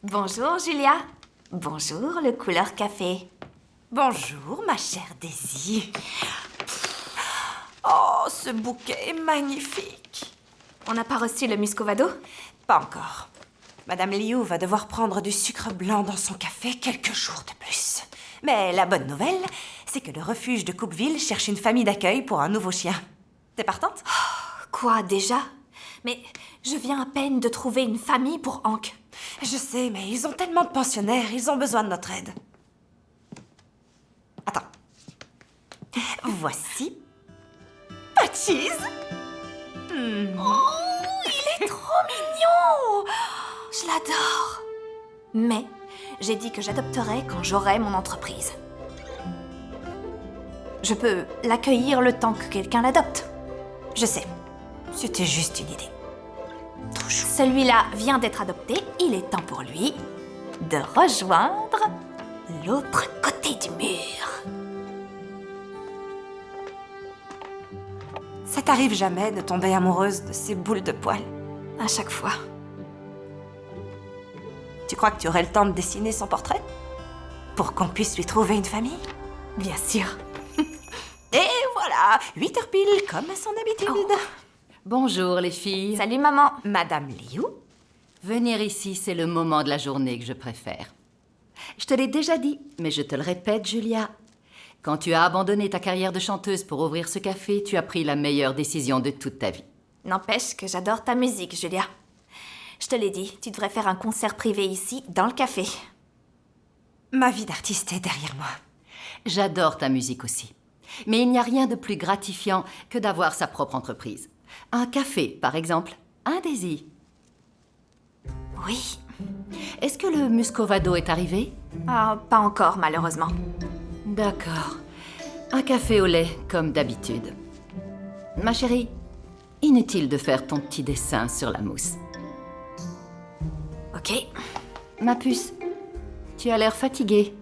Bonjour, Julia. Bonjour, le couleur café. Bonjour, ma chère Daisy. Oh, ce bouquet est magnifique. On n'a pas reçu le muscovado? Pas encore. Madame Liu va devoir prendre du sucre blanc dans son café quelques jours de plus. Mais la bonne nouvelle, c'est que le refuge de Coupeville cherche une famille d'accueil pour un nouveau chien. T'es partante? Quoi, déjà? Mais je viens à peine de trouver une famille pour Hank. Je sais, mais ils ont tellement de pensionnaires, ils ont besoin de notre aide. Attends. Voici Patchies. Oh, il est trop mignon! Je l'adore. Mais j'ai dit que j'adopterais quand j'aurai mon entreprise. Je peux l'accueillir le temps que quelqu'un l'adopte. Je sais, c'était juste une idée. Celui-là vient d'être adopté, il est temps pour lui de rejoindre l'autre côté du mur. Ça t'arrive jamais de tomber amoureuse de ces boules de poils? À chaque fois. Tu crois que tu aurais le temps de dessiner son portrait? Pour qu'on puisse lui trouver une famille? Bien sûr. Et voilà, 8h pile, comme à son habitude. Oh. Bonjour les filles. Salut maman. Madame Liu? Venir ici, c'est le moment de la journée que je préfère. Je te l'ai déjà dit, mais je te le répète, Julia. Quand tu as abandonné ta carrière de chanteuse pour ouvrir ce café, tu as pris la meilleure décision de toute ta vie. N'empêche que j'adore ta musique, Julia. Je te l'ai dit, tu devrais faire un concert privé ici, dans le café. Ma vie d'artiste est derrière moi. J'adore ta musique aussi. Mais il n'y a rien de plus gratifiant que d'avoir sa propre entreprise. Un café, par exemple. Un Daisy. Oui. Est-ce que le muscovado est arrivé? Ah, pas encore, malheureusement. D'accord. Un café au lait, comme d'habitude. Ma chérie, inutile de faire ton petit dessin sur la mousse. Ok. Ma puce, tu as l'air fatiguée.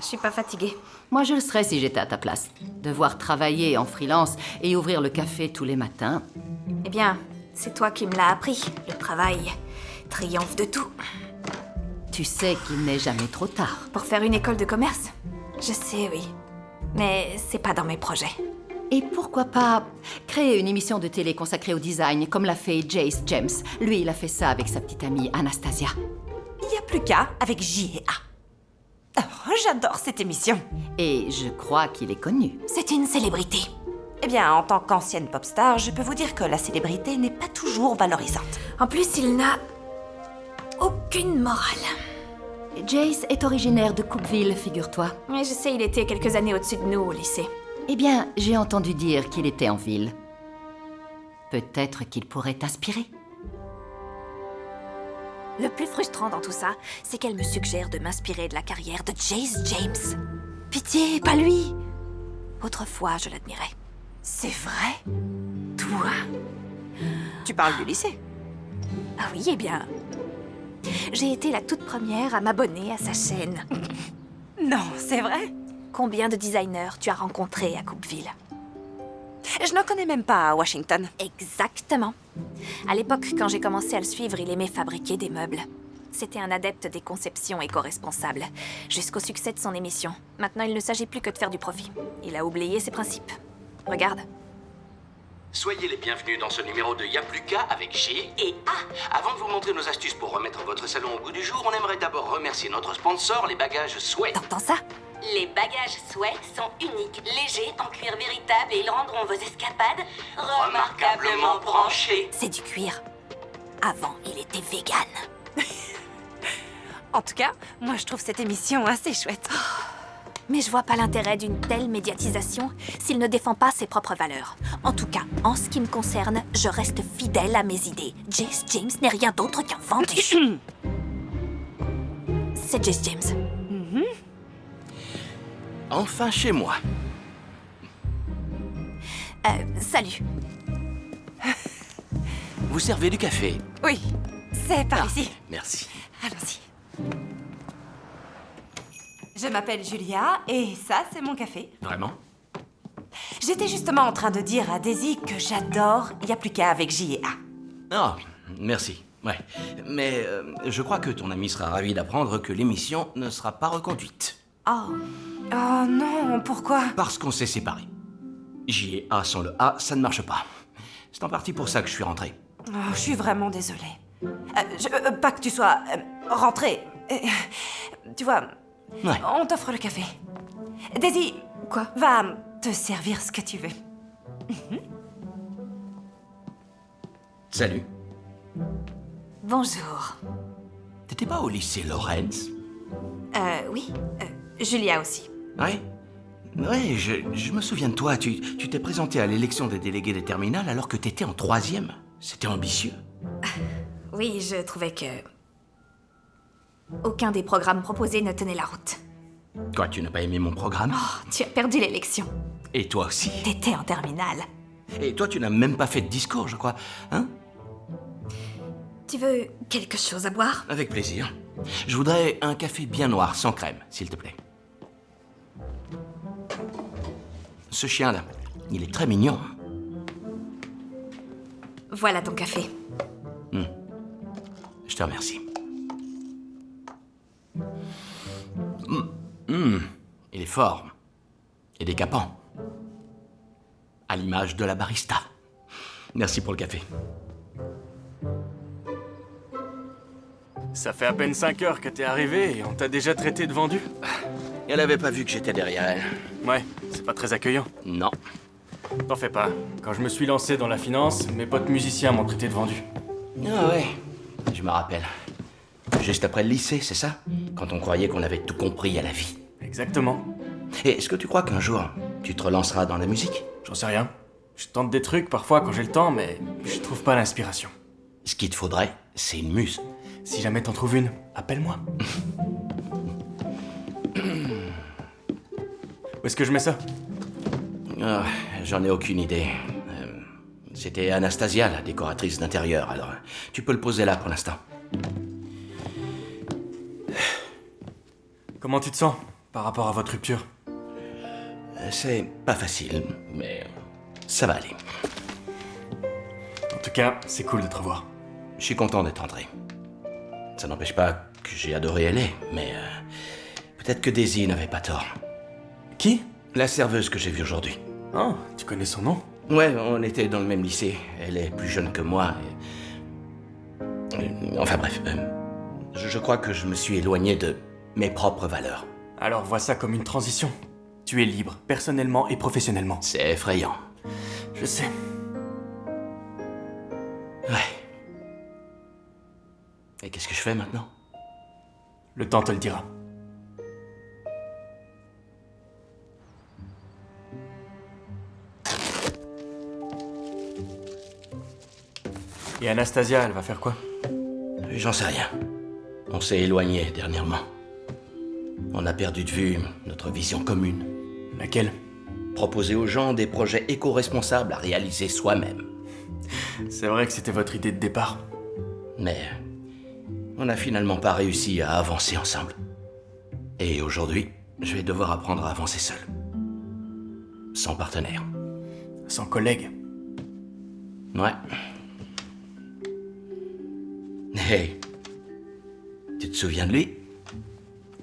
Je suis pas fatiguée. Moi, je le serais si j'étais à ta place. Devoir travailler en freelance et ouvrir le café tous les matins. Eh bien, c'est toi qui me l'as appris. Le travail triomphe de tout. Tu sais qu'il n'est jamais trop tard. Pour faire une école de commerce? Je sais, oui. Mais c'est pas dans mes projets. Et pourquoi pas créer une émission de télé consacrée au design, comme l'a fait Jace James. Lui, il a fait ça avec sa petite amie Anastasia. Il n'y a plus qu'à avec J&A. Oh, j'adore cette émission. Et je crois qu'il est connu. C'est une célébrité. Eh bien, en tant qu'ancienne pop star, je peux vous dire que la célébrité n'est pas toujours valorisante. En plus, il n'a aucune morale. Jace est originaire de Coupeville, figure-toi. Mais je sais, il était quelques années au-dessus de nous au lycée. Eh bien, j'ai entendu dire qu'il était en ville. Peut-être qu'il pourrait t'inspirer. Le plus frustrant dans tout ça, c'est qu'elle me suggère de m'inspirer de la carrière de Jace James. Pitié, pas lui. Autrefois, je l'admirais. C'est vrai? Toi? Tu parles du lycée? Ah oui, eh bien... J'ai été la toute première à m'abonner à sa chaîne. Non, c'est vrai? Combien de designers tu as rencontrés à Coupeville? Je n'en connais même pas à Washington. Exactement. À l'époque, quand j'ai commencé à le suivre, il aimait fabriquer des meubles. C'était un adepte des conceptions éco-responsables, jusqu'au succès de son émission. Maintenant, il ne s'agit plus que de faire du profit. Il a oublié ses principes. Regarde. Soyez les bienvenus dans ce numéro de Y'a plus qu'à avec J&A. Avant de vous montrer nos astuces pour remettre votre salon au goût du jour, on aimerait d'abord remercier notre sponsor, les bagages Sweat. T'entends ça? Les bagages Sweat sont uniques, légers, en cuir véritable et ils rendront vos escapades remarquablement branchées. C'est du cuir. Avant, il était vegan. En tout cas, moi je trouve cette émission assez chouette. Mais je vois pas l'intérêt d'une telle médiatisation s'il ne défend pas ses propres valeurs. En tout cas, en ce qui me concerne, je reste fidèle à mes idées. Jace James n'est rien d'autre qu'un vendu. C'est Jace James. Enfin chez moi. Salut. Vous servez du café? Oui, c'est par ici. Merci. Allons-y. Je m'appelle Julia et ça, c'est mon café. Vraiment? J'étais justement en train de dire à Daisy que j'adore Y'a plus qu'à avec J&A. Ah, merci. Ouais, mais je crois que ton ami sera ravi d'apprendre que l'émission ne sera pas reconduite. Oh. Oh non, pourquoi? Parce qu'on s'est séparés. J et A sans le A, ça ne marche pas. C'est en partie pour ça que je suis rentré. Oh, je suis vraiment désolée. Pas que tu sois rentrée. Tu vois, Ouais. on t'offre le café. Daisy, Quoi? va te servir ce que tu veux. Salut. Bonjour. T'étais pas au lycée Lawrence? Oui. Julia aussi. Ouais. Ouais, je me souviens de toi. Tu t'es présenté à l'élection des délégués des terminales alors que t'étais en 3e. C'était ambitieux. Oui, je trouvais que... aucun des programmes proposés ne tenait la route. Quoi, tu n'as pas aimé mon programme? Oh, tu as perdu l'élection. Et toi aussi. T'étais en terminale. Et toi, tu n'as même pas fait de discours, je crois. Hein? Tu veux quelque chose à boire? Avec plaisir. Je voudrais un café bien noir, sans crème, s'il te plaît. Ce chien-là, il est très mignon. Voilà ton café. Je te remercie. Il est fort. Et décapant. À l'image de la barista. Merci pour le café. Ça fait à peine 5 heures que t'es arrivé et on t'a déjà traité de vendu? Elle avait pas vu que j'étais derrière elle. Ouais, c'est pas très accueillant. Non. T'en fais pas. Quand je me suis lancé dans la finance, mes potes musiciens m'ont traité de vendu. Ah ouais, je me rappelle. Juste après le lycée, c'est ça? Quand on croyait qu'on avait tout compris à la vie. Exactement. Et est-ce que tu crois qu'un jour, tu te relanceras dans la musique? J'en sais rien. Je tente des trucs parfois quand j'ai le temps, mais je trouve pas l'inspiration. Ce qu'il te faudrait, c'est une muse. Si jamais t'en trouves une, appelle-moi. Où est-ce que je mets ça? Ah, j'en ai aucune idée. C'était Anastasia, la décoratrice d'intérieur, alors tu peux le poser là pour l'instant. Comment tu te sens par rapport à votre rupture? C'est pas facile, mais ça va aller. En tout cas, c'est cool de te revoir. Je suis content d'être entré. Ça n'empêche pas que j'ai adoré Ellie, mais peut-être que Daisy n'avait pas tort. Qui? La serveuse que j'ai vue aujourd'hui. Oh, tu connais son nom? Ouais, on était dans le même lycée. Elle est plus jeune que moi. Enfin bref, je crois que je me suis éloigné de mes propres valeurs. Alors vois ça comme une transition. Tu es libre, personnellement et professionnellement. C'est effrayant. Je sais. Ouais. Et qu'est-ce que je fais maintenant? Le temps te le dira. Et Anastasia, elle va faire quoi? J'en sais rien. On s'est éloigné dernièrement. On a perdu de vue notre vision commune. Laquelle? Proposer aux gens des projets éco-responsables à réaliser soi-même. C'est vrai que c'était votre idée de départ. Mais on n'a finalement pas réussi à avancer ensemble. Et aujourd'hui, je vais devoir apprendre à avancer seul. Sans partenaire. Sans collègue. Ouais. Hey, tu te souviens de lui?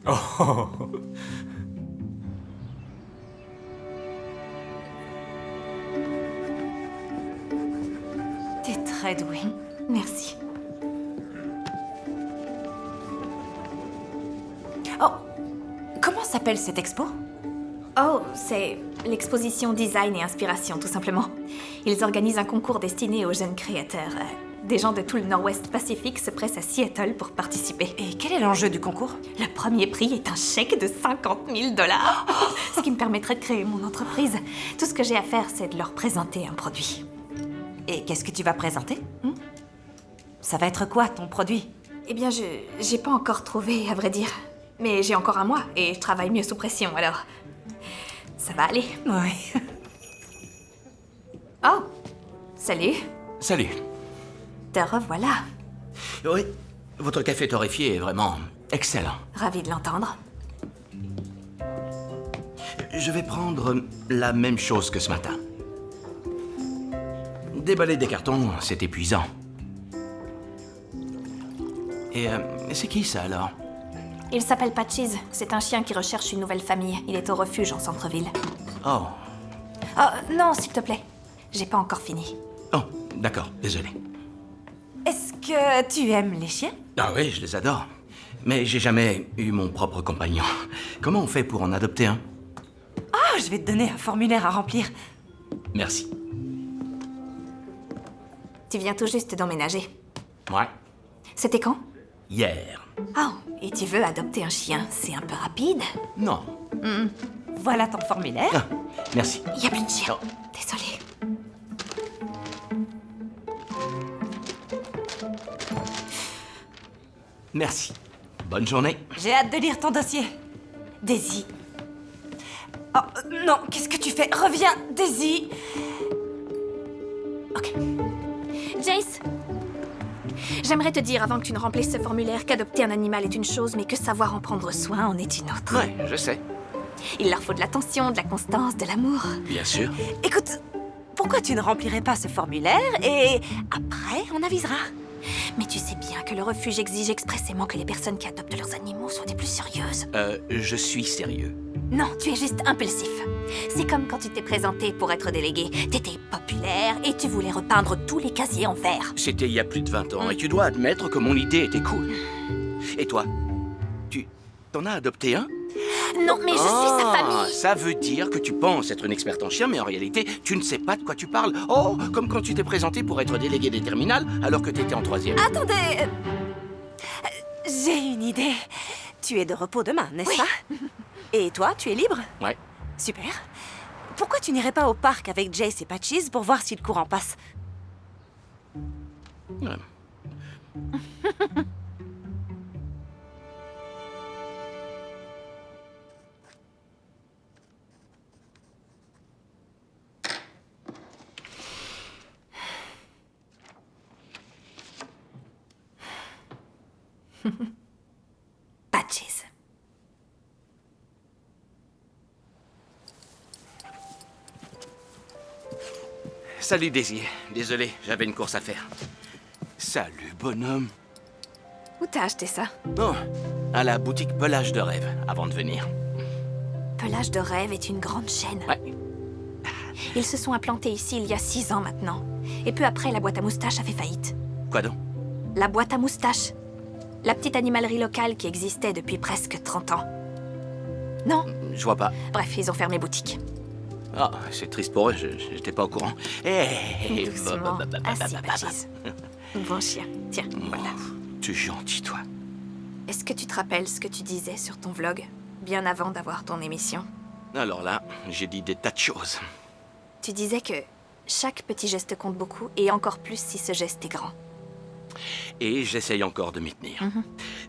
Oh. T'es très douée. Merci. Oh, comment s'appelle cette expo? Oh, c'est l'exposition Design et Inspiration, tout simplement. Ils organisent un concours destiné aux jeunes créateurs. Des gens de tout le Nord-Ouest Pacifique se pressent à Seattle pour participer. Et quel est l'enjeu du concours? Le premier prix est un chèque de 50 000 $, ce qui me permettrait de créer mon entreprise. Tout ce que j'ai à faire, c'est de leur présenter un produit. Et qu'est-ce que tu vas présenter? Ça va être quoi, ton produit? Eh bien, j'ai pas encore trouvé, à vrai dire. Mais j'ai encore un mois, et je travaille mieux sous pression, alors... ça va aller. Ouais. Oh! Salut! Salut. Te revoilà. Oui, votre café torréfié est vraiment excellent. Ravi de l'entendre. Je vais prendre la même chose que ce matin. Déballer des cartons, c'est épuisant. Et c'est qui ça alors? Il s'appelle Patches. C'est un chien qui recherche une nouvelle famille. Il est au refuge en centre-ville. Oh. Oh, non, s'il te plaît. J'ai pas encore fini. Oh, d'accord, désolé. Est-ce que tu aimes les chiens? Ah oui, je les adore. Mais j'ai jamais eu mon propre compagnon. Comment on fait pour en adopter un? Oh, je vais te donner un formulaire à remplir. Merci. Tu viens tout juste d'emménager. Ouais. C'était quand? Hier. Oh, et tu veux adopter un chien? C'est un peu rapide. Non. Voilà ton formulaire. Ah, merci. Il y a plus de chien. Non. Désolée. Merci. Bonne journée. J'ai hâte de lire ton dossier. Daisy. Oh, non, qu'est-ce que tu fais? Reviens, Daisy. Ok. Jace, j'aimerais te dire avant que tu ne remplisses ce formulaire qu'adopter un animal est une chose, mais que savoir en prendre soin en est une autre. Ouais, je sais. Il leur faut de l'attention, de la constance, de l'amour. Bien sûr. Écoute, pourquoi tu ne remplirais pas ce formulaire et après, on avisera. Mais tu sais bien que le refuge exige expressément que les personnes qui adoptent leurs animaux soient des plus sérieuses. Je suis sérieux. Non, tu es juste impulsif. C'est comme quand tu t'es présenté pour être délégué. T'étais populaire et tu voulais repeindre tous les casiers en vert. C'était il y a plus de 20 ans et tu dois admettre que mon idée était cool. Et toi? Tu t'en as adopté un? Non, mais je suis sa famille. Ça veut dire que tu penses être une experte en chien, mais en réalité, tu ne sais pas de quoi tu parles. Oh, comme quand tu t'es présenté pour être délégué des terminales alors que t'étais en 3e. Attendez. J'ai une idée. Tu es de repos demain, n'est-ce pas? Et toi, tu es libre? Ouais. Super. Pourquoi tu n'irais pas au parc avec Jace et Patches pour voir si le courant passe? Ouais. Patches. Salut Daisy. Désolé, j'avais une course à faire. Salut bonhomme. Où t'as acheté ça? Oh, à la boutique Pelage de Rêve, avant de venir. Pelage de Rêve est une grande chaîne. Ouais. Ils se sont implantés ici il y a 6 ans maintenant. Et peu après, la boîte à moustaches a fait faillite. Quoi donc? La boîte à moustaches. La petite animalerie locale qui existait depuis presque 30 ans. Non? Je vois pas. Bref, ils ont fermé boutique. Ah, c'est triste pour eux, j'étais pas au courant. Doucement. Assis, Patches. Bon chien. Tiens, voilà. Tu es gentil, toi. Est-ce que tu te rappelles ce que tu disais sur ton vlog, bien avant d'avoir ton émission? Alors là, j'ai dit des tas de choses. Tu disais que chaque petit geste compte beaucoup, et encore plus si ce geste est grand. Et j'essaye encore de m'y tenir.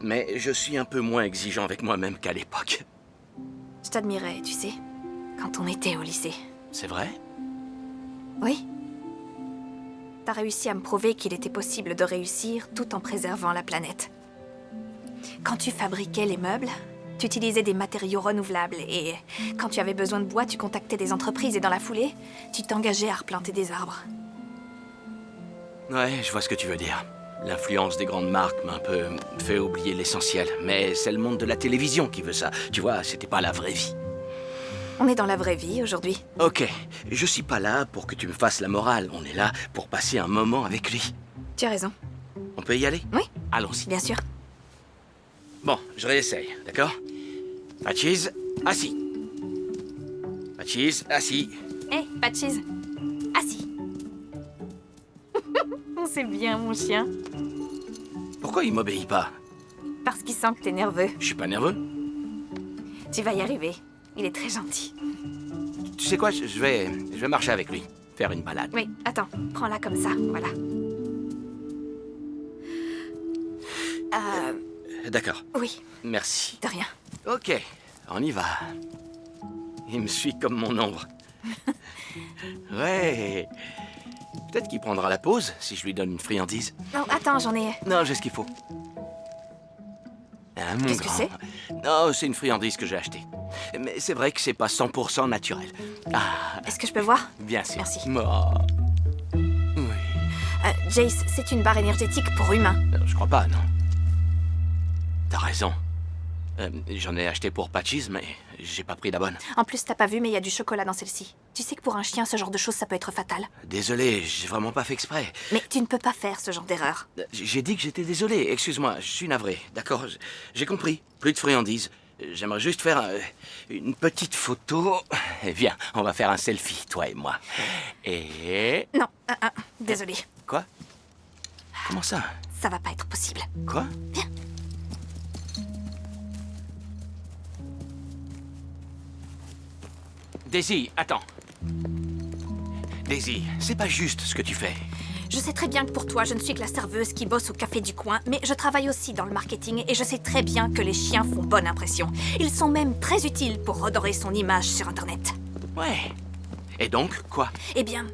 Mais je suis un peu moins exigeant avec moi-même qu'à l'époque. Je t'admirais, tu sais, quand on était au lycée. C'est vrai? Oui. T'as réussi à me prouver qu'il était possible de réussir tout en préservant la planète. Quand tu fabriquais les meubles, tu utilisais des matériaux renouvelables et quand tu avais besoin de bois, tu contactais des entreprises et dans la foulée, tu t'engageais à replanter des arbres. Ouais, je vois ce que tu veux dire. L'influence des grandes marques m'a un peu fait oublier l'essentiel. Mais c'est le monde de la télévision qui veut ça. Tu vois, c'était pas la vraie vie. On est dans la vraie vie aujourd'hui. Ok, je suis pas là pour que tu me fasses la morale. On est là pour passer un moment avec lui. Tu as raison. On peut y aller? Oui, Allons-y. bien sûr. Bon, je réessaye, d'accord? Patches, assis. Patches, assis. Hé, Patches, assis. C'est bien, mon chien. Pourquoi il m'obéit pas? Parce qu'il sent que t'es nerveux. Je suis pas nerveux. Tu vas y arriver. Il est très gentil. Tu sais quoi, je vais marcher avec lui. Faire une balade. Oui, attends, prends-la comme ça, voilà. D'accord. Oui, Merci. de rien. Ok, on y va. Il me suit comme mon ombre. Ouais. Peut-être qu'il prendra la pause si je lui donne une friandise. Non, attends, j'en ai... Non, j'ai ce qu'il faut. Ah, mon Qu'est-ce que grand. c'est? Non, c'est une friandise que j'ai achetée. Mais c'est vrai que c'est pas 100% naturel. Ah, Est-ce que je peux voir? bien sûr. Merci. Oh. Oui. Jace, c'est une barre énergétique pour humains. Je crois pas, non. T'as raison. J'en ai acheté pour Patches, mais j'ai pas pris la bonne. En plus, t'as pas vu, mais il y a du chocolat dans celle-ci. Tu sais que pour un chien, ce genre de choses, ça peut être fatal. Désolé, j'ai vraiment pas fait exprès. Mais tu ne peux pas faire ce genre d'erreur. J'ai dit que j'étais désolé, excuse-moi, je suis navré. D'accord, j'ai compris. Plus de friandises. J'aimerais juste faire une petite photo. Eh, viens, on va faire un selfie, toi et moi. Et... Non, désolé. Quoi? Comment ça? Ça va pas être possible. Quoi? Viens. Daisy, attends. Daisy, c'est pas juste ce que tu fais. Je sais très bien que pour toi, je ne suis que la serveuse qui bosse au café du coin, mais je travaille aussi dans le marketing et je sais très bien que les chiens font bonne impression. Ils sont même très utiles pour redorer son image sur Internet. Ouais. Et donc, quoi? Eh bien,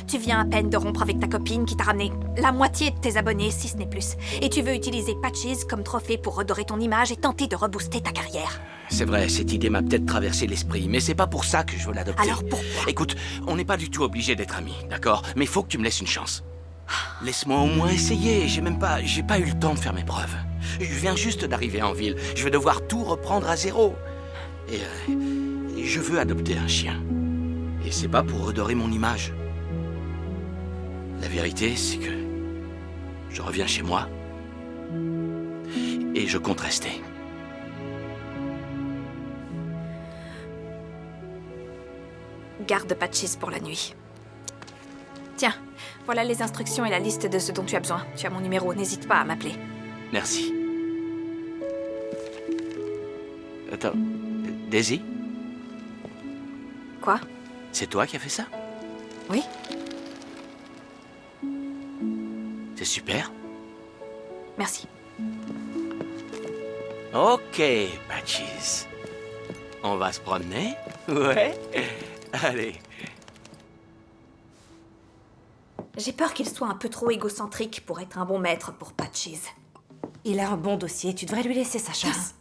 tu viens à peine de rompre avec ta copine qui t'a ramené la moitié de tes abonnés, si ce n'est plus. Et tu veux utiliser Patches comme trophée pour redorer ton image et tenter de rebooster ta carrière. C'est vrai, cette idée m'a peut-être traversé l'esprit, mais c'est pas pour ça que je veux l'adopter. Alors pourquoi? Écoute, on n'est pas du tout obligé d'être amis, d'accord? Mais faut que tu me laisses une chance. Laisse-moi au moins essayer, j'ai pas eu le temps de faire mes preuves. Je viens juste d'arriver en ville, je vais devoir tout reprendre à zéro. Et je veux adopter un chien. Et c'est pas pour redorer mon image. La vérité, c'est que je reviens chez moi et je compte rester. Garde Patches pour la nuit. Tiens, voilà les instructions et la liste de ce dont tu as besoin. Tu as mon numéro, n'hésite pas à m'appeler. Merci. Attends, Daisy, Quoi? c'est toi qui as fait ça? Oui? C'est super. Merci. Ok, Patches. On va se promener? Ouais? Allez. J'ai peur qu'il soit un peu trop égocentrique pour être un bon maître pour Patches. Il a un bon dossier, tu devrais lui laisser sa chance.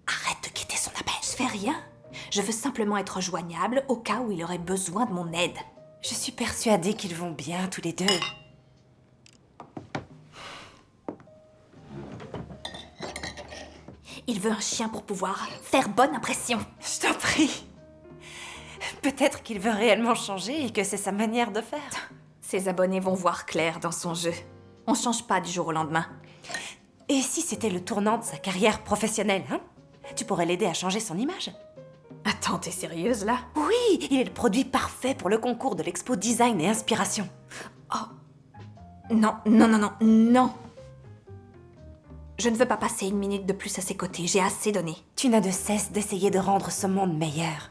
Arrête de quitter son appel. Je fais rien. Je veux simplement être joignable au cas où il aurait besoin de mon aide. Je suis persuadée qu'ils vont bien tous les deux. Il veut un chien pour pouvoir faire bonne impression. Je t'en prie. Peut-être qu'il veut réellement changer et que c'est sa manière de faire. Ses abonnés vont voir clair dans son jeu. On change pas du jour au lendemain. Et si c'était le tournant de sa carrière professionnelle, hein? Tu pourrais l'aider à changer son image. Attends, t'es sérieuse là? Oui, il est le produit parfait pour le concours de l'expo Design et Inspiration. Non, non, non, non, non. Je ne veux pas passer une minute de plus à ses côtés, j'ai assez donné. Tu n'as de cesse d'essayer de rendre ce monde meilleur.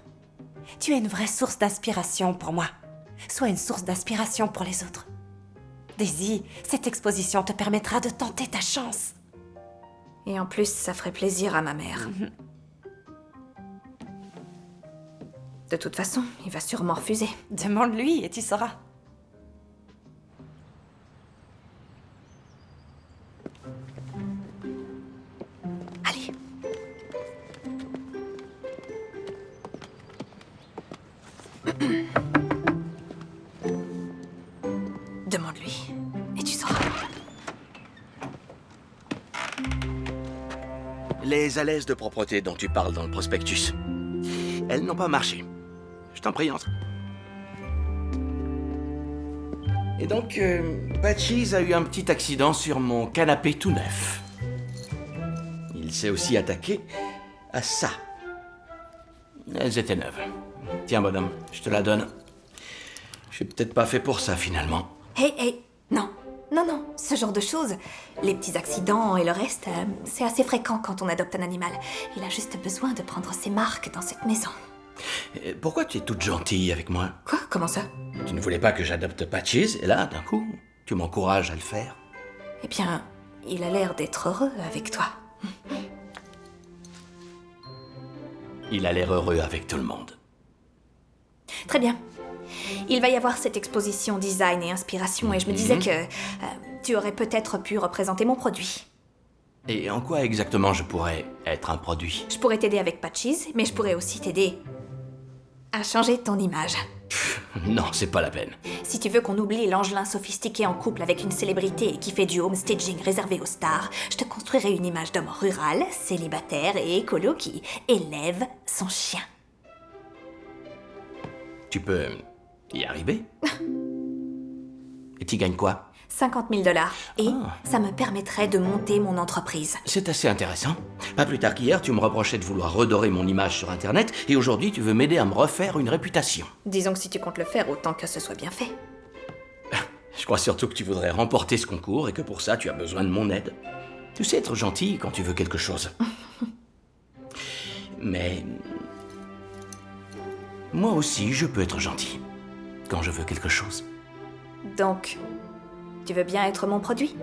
Tu es une vraie source d'inspiration pour moi. Sois une source d'inspiration pour les autres. Daisy, cette exposition te permettra de tenter ta chance. Et en plus, ça ferait plaisir à ma mère. De toute façon, il va sûrement refuser. Demande-lui et tu sauras. Allez. Demande-lui et tu sauras. Les alaises de propreté dont tu parles dans le prospectus, elles n'ont pas marché. Je t'en prie, entre. Et donc, Patches a eu un petit accident sur mon canapé tout neuf. Il s'est aussi attaqué à ça. Elles étaient neuves. Tiens, bonhomme, je te la donne. Je suis peut-être pas fait pour ça, finalement. Hey, non. Non, non, ce genre de choses, les petits accidents et le reste, c'est assez fréquent quand on adopte un animal. Il a juste besoin de prendre ses marques dans cette maison. Pourquoi tu es toute gentille avec moi? Quoi? Comment ça? Tu ne voulais pas que j'adopte Patches, et là, d'un coup, tu m'encourages à le faire. Eh bien, il a l'air d'être heureux avec toi. Il a l'air heureux avec tout le monde. Très bien. Il va y avoir cette exposition design et inspiration et je me disais que tu aurais peut-être pu représenter mon produit. Et en quoi exactement je pourrais être un produit? Je pourrais t'aider avec Patches, mais je pourrais aussi t'aider à changer ton image. Non, c'est pas la peine. Si tu veux qu'on oublie l'angelin sophistiqué en couple avec une célébrité et qui fait du homestaging réservé aux stars, je te construirai une image d'homme rural, célibataire et écolo qui élève son chien. Tu peux y arriver? Et tu gagnes quoi? 50 000 $. Et ça me permettrait de monter mon entreprise. C'est assez intéressant. Pas plus tard qu'hier, tu me reprochais de vouloir redorer mon image sur Internet, et aujourd'hui, tu veux m'aider à me refaire une réputation. Disons que si tu comptes le faire, autant que ce soit bien fait. Je crois surtout que tu voudrais remporter ce concours, et que pour ça, tu as besoin de mon aide. Tu sais être gentil quand tu veux quelque chose. Mais... moi aussi, je peux être gentil. Quand je veux quelque chose. Donc, tu veux bien être mon produit?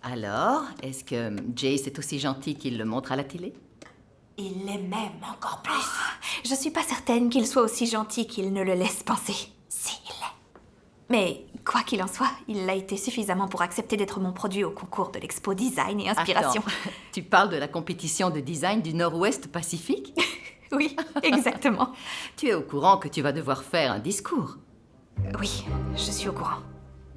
Alors, est-ce que Jace est aussi gentil qu'il le montre à la télé? Il l'est même encore plus. Je suis pas certaine qu'il soit aussi gentil qu'il ne le laisse penser. Si, il l'est. Mais, quoi qu'il en soit, il l'a été suffisamment pour accepter d'être mon produit au concours de l'expo Design et Inspiration. Attends, tu parles de la compétition de design du Nord-Ouest Pacifique? Oui, exactement. Tu es au courant que tu vas devoir faire un discours? Oui, je suis au courant.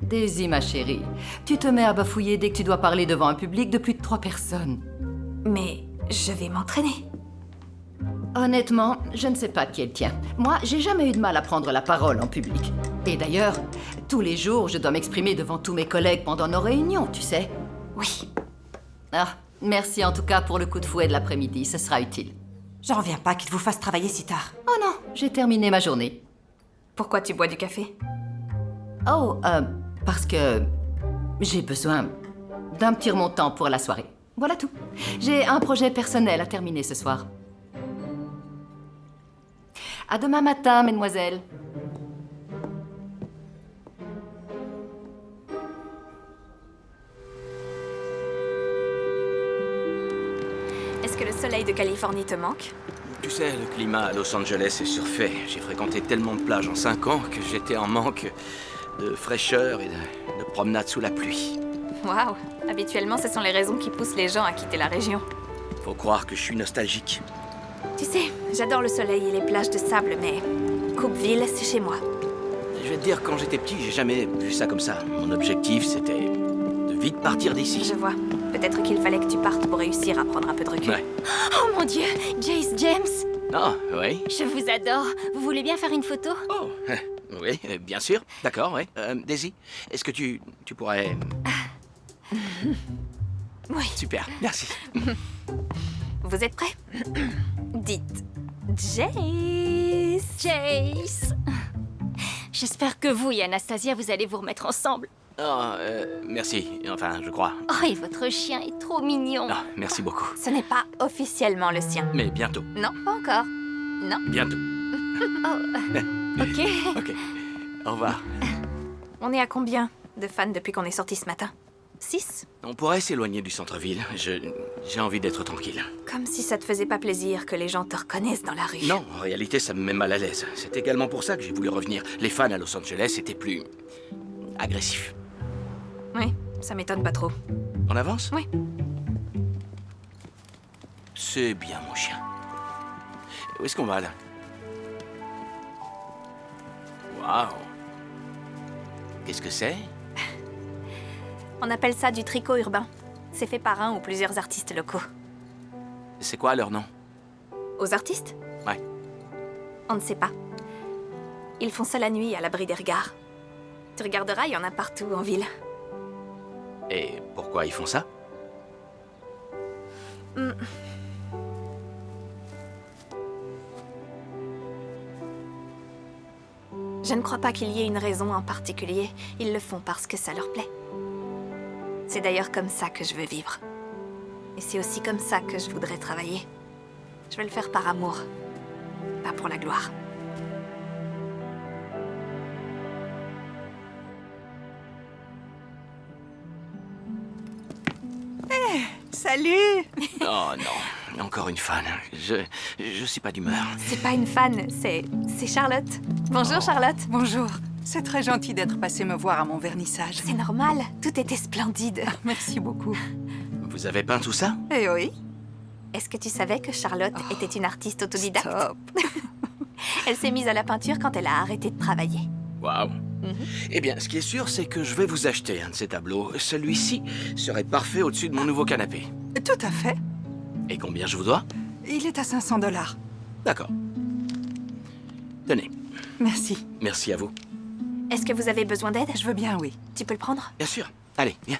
Daisy, ma chérie, tu te mets à bafouiller dès que tu dois parler devant un public de plus de 3 personnes. Mais je vais m'entraîner. Honnêtement, je ne sais pas qui est le tien. Moi, j'ai jamais eu de mal à prendre la parole en public. Et d'ailleurs, tous les jours, je dois m'exprimer devant tous mes collègues pendant nos réunions, tu sais. Oui. Ah, merci en tout cas pour le coup de fouet de l'après-midi, ce sera utile. J'en reviens pas qu'il vous fasse travailler si tard. Oh non, j'ai terminé ma journée. Pourquoi tu bois du café? Oh, parce que j'ai besoin d'un petit remontant pour la soirée. Voilà tout. J'ai un projet personnel à terminer ce soir. À demain matin, mesdemoiselles. Est-ce que le soleil de Californie te manque? Tu sais, le climat à Los Angeles est surfait. J'ai fréquenté tellement de plages en 5 ans que j'étais en manque de fraîcheur et de promenade sous la pluie. Waouh! Habituellement, ce sont les raisons qui poussent les gens à quitter la région. Faut croire que je suis nostalgique. Tu sais, j'adore le soleil et les plages de sable, mais Coupeville, c'est chez moi. Je vais te dire, quand j'étais petit, j'ai jamais vu ça comme ça. Mon objectif, c'était de vite partir d'ici. Je vois. Peut-être qu'il fallait que tu partes pour réussir à prendre un peu de recul. Ouais. Oh mon Dieu, Jace James, Ah, oui. je vous adore. Vous voulez bien faire une photo? Oh, oui, bien sûr. D'accord, oui. Daisy, est-ce que tu pourrais... Oui. Super, merci. Vous êtes prêts? Dites Jace. Jace. J'espère que vous et Anastasia, vous allez vous remettre ensemble. Oh, merci. Enfin, je crois. Oh, et votre chien est trop mignon. Ah, merci beaucoup. Ce n'est pas officiellement le sien. Mais bientôt. Non, pas encore. Non. Bientôt. Ok. Ok. Au revoir. On est à combien de fans depuis qu'on est sorti ce matin? 6? On pourrait s'éloigner du centre-ville. J'ai envie d'être tranquille. Comme si ça te faisait pas plaisir que les gens te reconnaissent dans la rue. Non, en réalité, ça me met mal à l'aise. C'est également pour ça que j'ai voulu revenir. Les fans à Los Angeles étaient plus... agressifs. Oui, ça m'étonne pas trop. On avance? Oui. C'est bien, mon chien. Où est-ce qu'on va, là? Waouh! Qu'est-ce que c'est? On appelle ça du tricot urbain. C'est fait par un ou plusieurs artistes locaux. C'est quoi leur nom? Aux artistes? Ouais. On ne sait pas. Ils font ça la nuit, à l'abri des regards. Tu regarderas, il y en a partout en ville. Et pourquoi ils font ça? Je ne crois pas qu'il y ait une raison en particulier. Ils le font parce que ça leur plaît. C'est d'ailleurs comme ça que je veux vivre. Et c'est aussi comme ça que je voudrais travailler. Je vais le faire par amour, pas pour la gloire. Salut! Oh non, encore une fan. Je suis pas d'humeur. C'est pas une fan, c'est Charlotte. Bonjour Charlotte. Bonjour. C'est très gentil d'être passé me voir à mon vernissage. C'est normal, tout était splendide. Merci beaucoup. Vous avez peint tout ça? Eh oui. Est-ce que tu savais que Charlotte était une artiste autodidacte? Stop. Elle s'est mise à la peinture quand elle a arrêté de travailler. Waouh. Eh bien, ce qui est sûr, c'est que je vais vous acheter un de ces tableaux. Celui-ci serait parfait au-dessus de mon nouveau canapé. Tout à fait. Et combien je vous dois? Il est à 500 $. D'accord. Tenez, Merci. merci à vous. Est-ce que vous avez besoin d'aide? Je veux bien, oui. Tu peux le prendre? Bien sûr. Allez, viens.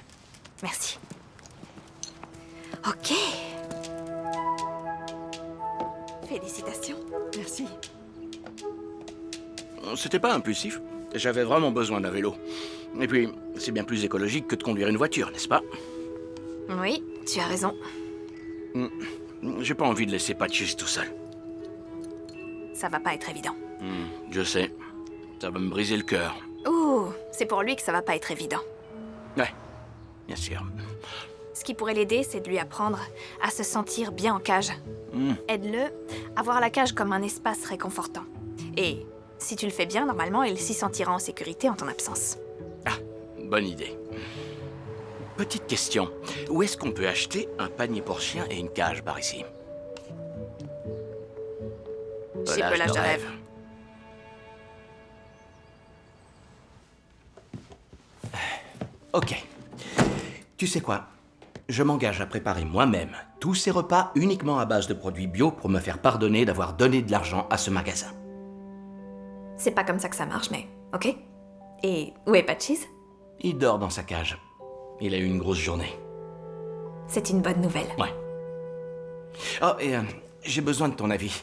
Merci. Ok. Félicitations. Merci. C'était pas impulsif. J'avais vraiment besoin d'un vélo. Et puis, c'est bien plus écologique que de conduire une voiture, n'est-ce pas? Oui, tu as raison. J'ai pas envie de laisser Patchis tout seul. Ça va pas être évident. Je sais. Ça va me briser le cœur. Ouh, c'est pour lui que ça va pas être évident. Ouais, bien sûr. Ce qui pourrait l'aider, c'est de lui apprendre à se sentir bien en cage. Aide-le à voir la cage comme un espace réconfortant. Et si tu le fais bien, normalement, il s'y sentira en sécurité en ton absence. Ah, bonne idée. Petite question. Où est-ce qu'on peut acheter un panier pour chien et une cage par ici? Chez Pelage de Rêve. Ok. Tu sais quoi? Je m'engage à préparer moi-même tous ces repas uniquement à base de produits bio pour me faire pardonner d'avoir donné de l'argent à ce magasin. C'est pas comme ça que ça marche, mais ok. Et où est Patchis? Il dort dans sa cage. Il a eu une grosse journée. C'est une bonne nouvelle. Ouais. Oh, et j'ai besoin de ton avis.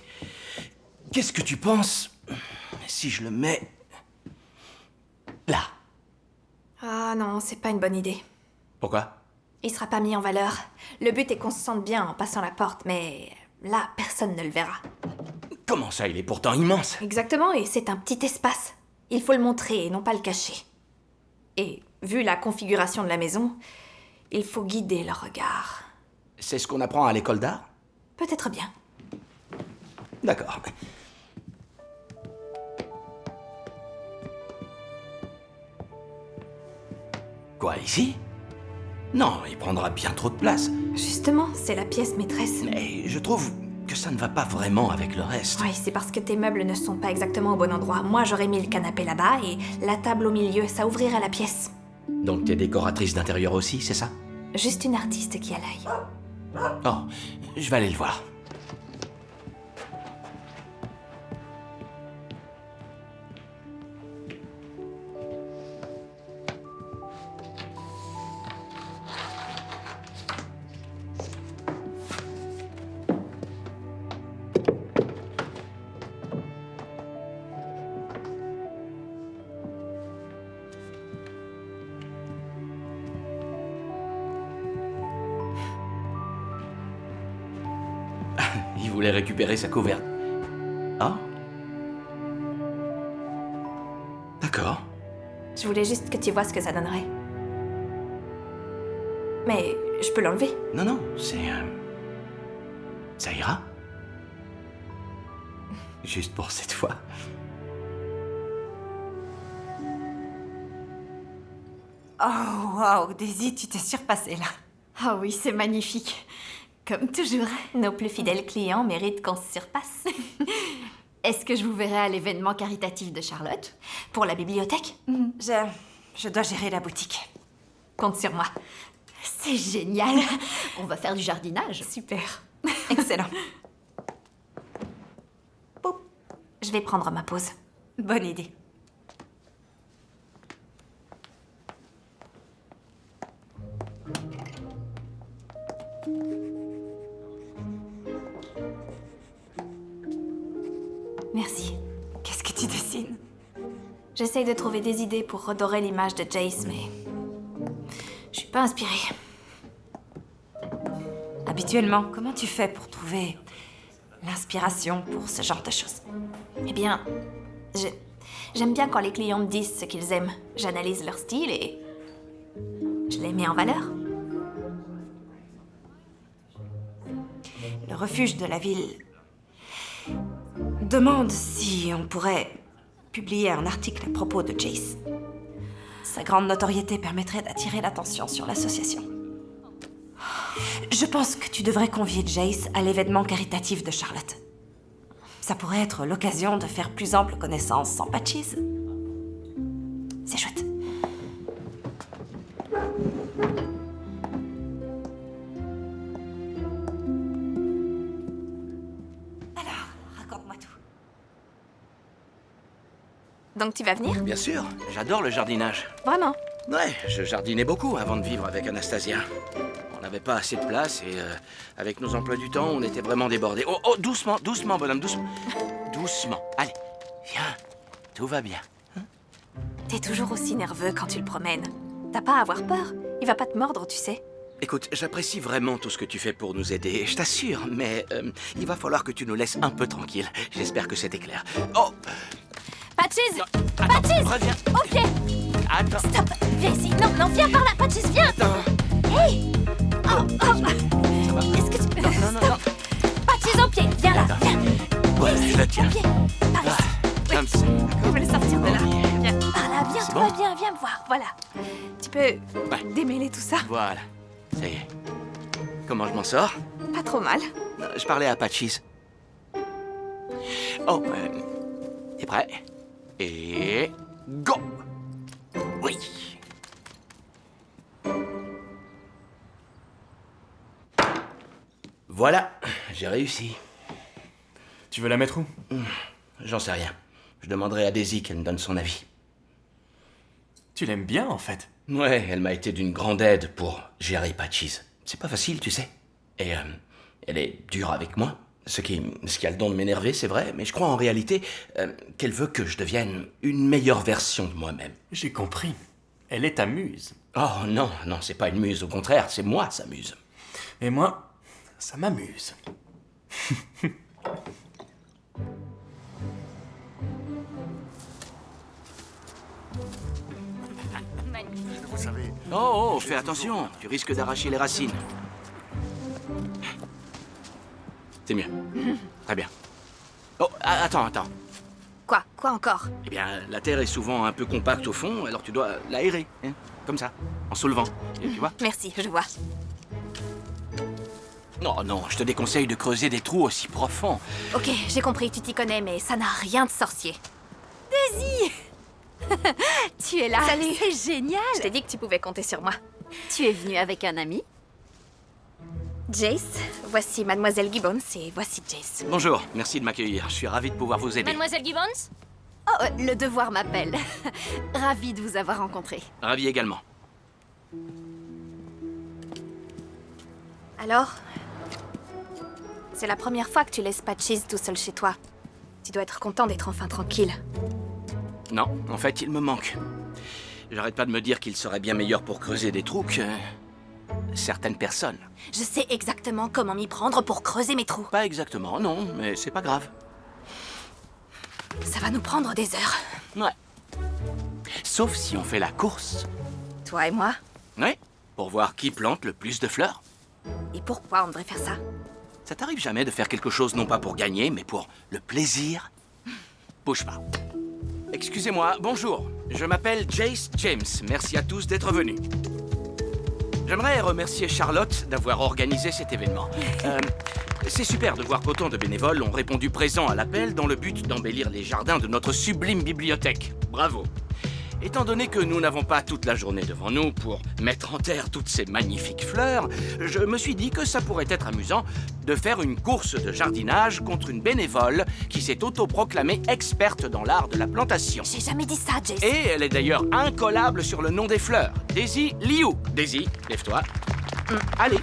Qu'est-ce que tu penses si je le mets là? Ah non, c'est pas une bonne idée. Pourquoi? Il sera pas mis en valeur. Le but est qu'on se sente bien en passant la porte, mais là, personne ne le verra. Comment ça, il est pourtant immense? Exactement, et c'est un petit espace. Il faut le montrer et non pas le cacher. Et vu la configuration de la maison, il faut guider le regard. C'est ce qu'on apprend à l'école d'art? Peut-être bien. D'accord. Quoi, ici? Non, il prendra bien trop de place. Justement, c'est la pièce maîtresse. Et je trouve que ça ne va pas vraiment avec le reste. Oui, c'est parce que tes meubles ne sont pas exactement au bon endroit. Moi, j'aurais mis le canapé là-bas et la table au milieu, ça ouvrirait la pièce. Donc t'es décoratrice d'intérieur aussi, c'est ça? Juste une artiste qui a l'œil. Oh, je vais aller le voir. Il voulait récupérer sa couverture. Ah? D'accord. Je voulais juste que tu vois ce que ça donnerait. Mais je peux l'enlever. Non, non, c'est... Ça ira? Juste pour cette fois. Oh, waouh, Daisy, tu t'es surpassée là. Ah oui, c'est magnifique. Comme toujours. Nos plus fidèles clients méritent qu'on se surpasse. Est-ce que je vous verrai à l'événement caritatif de Charlotte? Pour la bibliothèque, Je dois gérer la boutique. compte sur moi. C'est génial. On va faire du jardinage. Super. Excellent. Je vais prendre ma pause. Bonne idée. Merci. Qu'est-ce que tu dessines? J'essaye de trouver des idées pour redorer l'image de Jace, mais... je suis pas inspirée. Habituellement, comment tu fais pour trouver l'inspiration pour ce genre de choses? Eh bien, j'aime bien quand les clients me disent ce qu'ils aiment. J'analyse leur style et... je les mets en valeur. Le refuge de la ville demande si on pourrait publier un article à propos de Jace. Sa grande notoriété permettrait d'attirer l'attention sur l'association. Je pense que tu devrais convier Jace à l'événement caritatif de Charlotte. Ça pourrait être l'occasion de faire plus ample connaissance sans Patches. C'est chouette. Alors, raconte-moi tout. Donc tu vas venir? Bien sûr, j'adore le jardinage. Vraiment? Ouais, je jardinais beaucoup avant de vivre avec Anastasia. On n'avait pas assez de place et avec nos emplois du temps, on était vraiment débordés. Oh, oh, doucement, doucement, bonhomme, doucement. Doucement. Allez, viens, tout va bien. T'es toujours aussi nerveux quand tu le promènes. T'as pas à avoir peur. Il va pas te mordre, tu sais. Écoute, j'apprécie vraiment tout ce que tu fais pour nous aider, je t'assure, mais il va falloir que tu nous laisses un peu tranquilles. J'espère que c'était clair. Oh! Patches! Non, attends, Patches! reviens. Au pied! Attends. Stop! Viens ici! Non, non, viens par là! Patches, viens! Attends. Hey! Oh, oh! Ça va? Est-ce que tu... Non, non, non. Patches, au pied! Viens là! Attends. Viens! Ouais, Viens ici, je le tiens. au pied! Par ici. Oui. Comme ça. Je vais le sortir de là. Ok. Viens. Par là, viens, C'est tout bon? va bien, viens me voir. Voilà. Tu peux démêler tout ça? Voilà. Ça y est. Comment je m'en sors? Pas trop mal. Je parlais à Patches. Oh, t'es prêt? Et... go! Oui! Voilà, j'ai réussi. Tu veux la mettre où? J'en sais rien. Je demanderai à Daisy qu'elle me donne son avis. Tu l'aimes bien, en fait. Ouais, elle m'a été d'une grande aide pour gérer Patches. C'est pas facile, tu sais. Et elle est dure avec moi. Ce qui a le don de m'énerver, c'est vrai, mais je crois en réalité qu'elle veut que je devienne une meilleure version de moi-même. J'ai compris. Elle est ta muse. Oh non, non, c'est pas une muse, au contraire, c'est moi, sa muse. Et moi, ça m'amuse. Oh, fais attention, tu risques d'arracher les racines. C'est mieux. Très bien. Oh, attends. Quoi? Quoi encore? Eh bien, la terre est souvent un peu compacte au fond, alors tu dois l'aérer, hein, comme ça, en soulevant. Et tu vois? Merci, je vois. Non, je te déconseille de creuser des trous aussi profonds. Ok, j'ai compris, tu t'y connais, mais ça n'a rien de sorcier. Daisy! Tu es là. Salut. C'est génial. Je t'ai dit que tu pouvais compter sur moi. Tu es venue avec un ami? Jace, voici Mademoiselle Gibbons et voici Jace. Bonjour, merci de m'accueillir. Je suis ravi de pouvoir vous aider. Mademoiselle Gibbons? Oh, le devoir m'appelle. Ravie de vous avoir rencontré. Ravi également. Alors? C'est la première fois que tu laisses Patches tout seul chez toi. Tu dois être content d'être enfin tranquille. Non, en fait, il me manque. J'arrête pas de me dire qu'il serait bien meilleur pour creuser des trous que... certaines personnes. Je sais exactement comment m'y prendre pour creuser mes trous. Pas exactement, non, mais c'est pas grave. Ça va nous prendre des heures. Ouais. Sauf si on fait la course. Toi et moi? Ouais, pour voir qui plante le plus de fleurs. Et pourquoi on devrait faire ça? Ça t'arrive jamais de faire quelque chose non pas pour gagner, mais pour le plaisir? Bouge pas. Excusez-moi, bonjour. Je m'appelle Jace James. Merci à tous d'être venus. J'aimerais remercier Charlotte d'avoir organisé cet événement. C'est super de voir qu'autant de bénévoles ont répondu présent à l'appel dans le but d'embellir les jardins de notre sublime bibliothèque. Bravo. Étant donné que nous n'avons pas toute la journée devant nous pour mettre en terre toutes ces magnifiques fleurs, je me suis dit que ça pourrait être amusant de faire une course de jardinage contre une bénévole qui s'est autoproclamée experte dans l'art de la plantation. J'ai jamais dit ça, Jace. Et elle est d'ailleurs incollable sur le nom des fleurs. Daisy Liu. Daisy, lève-toi. Allez.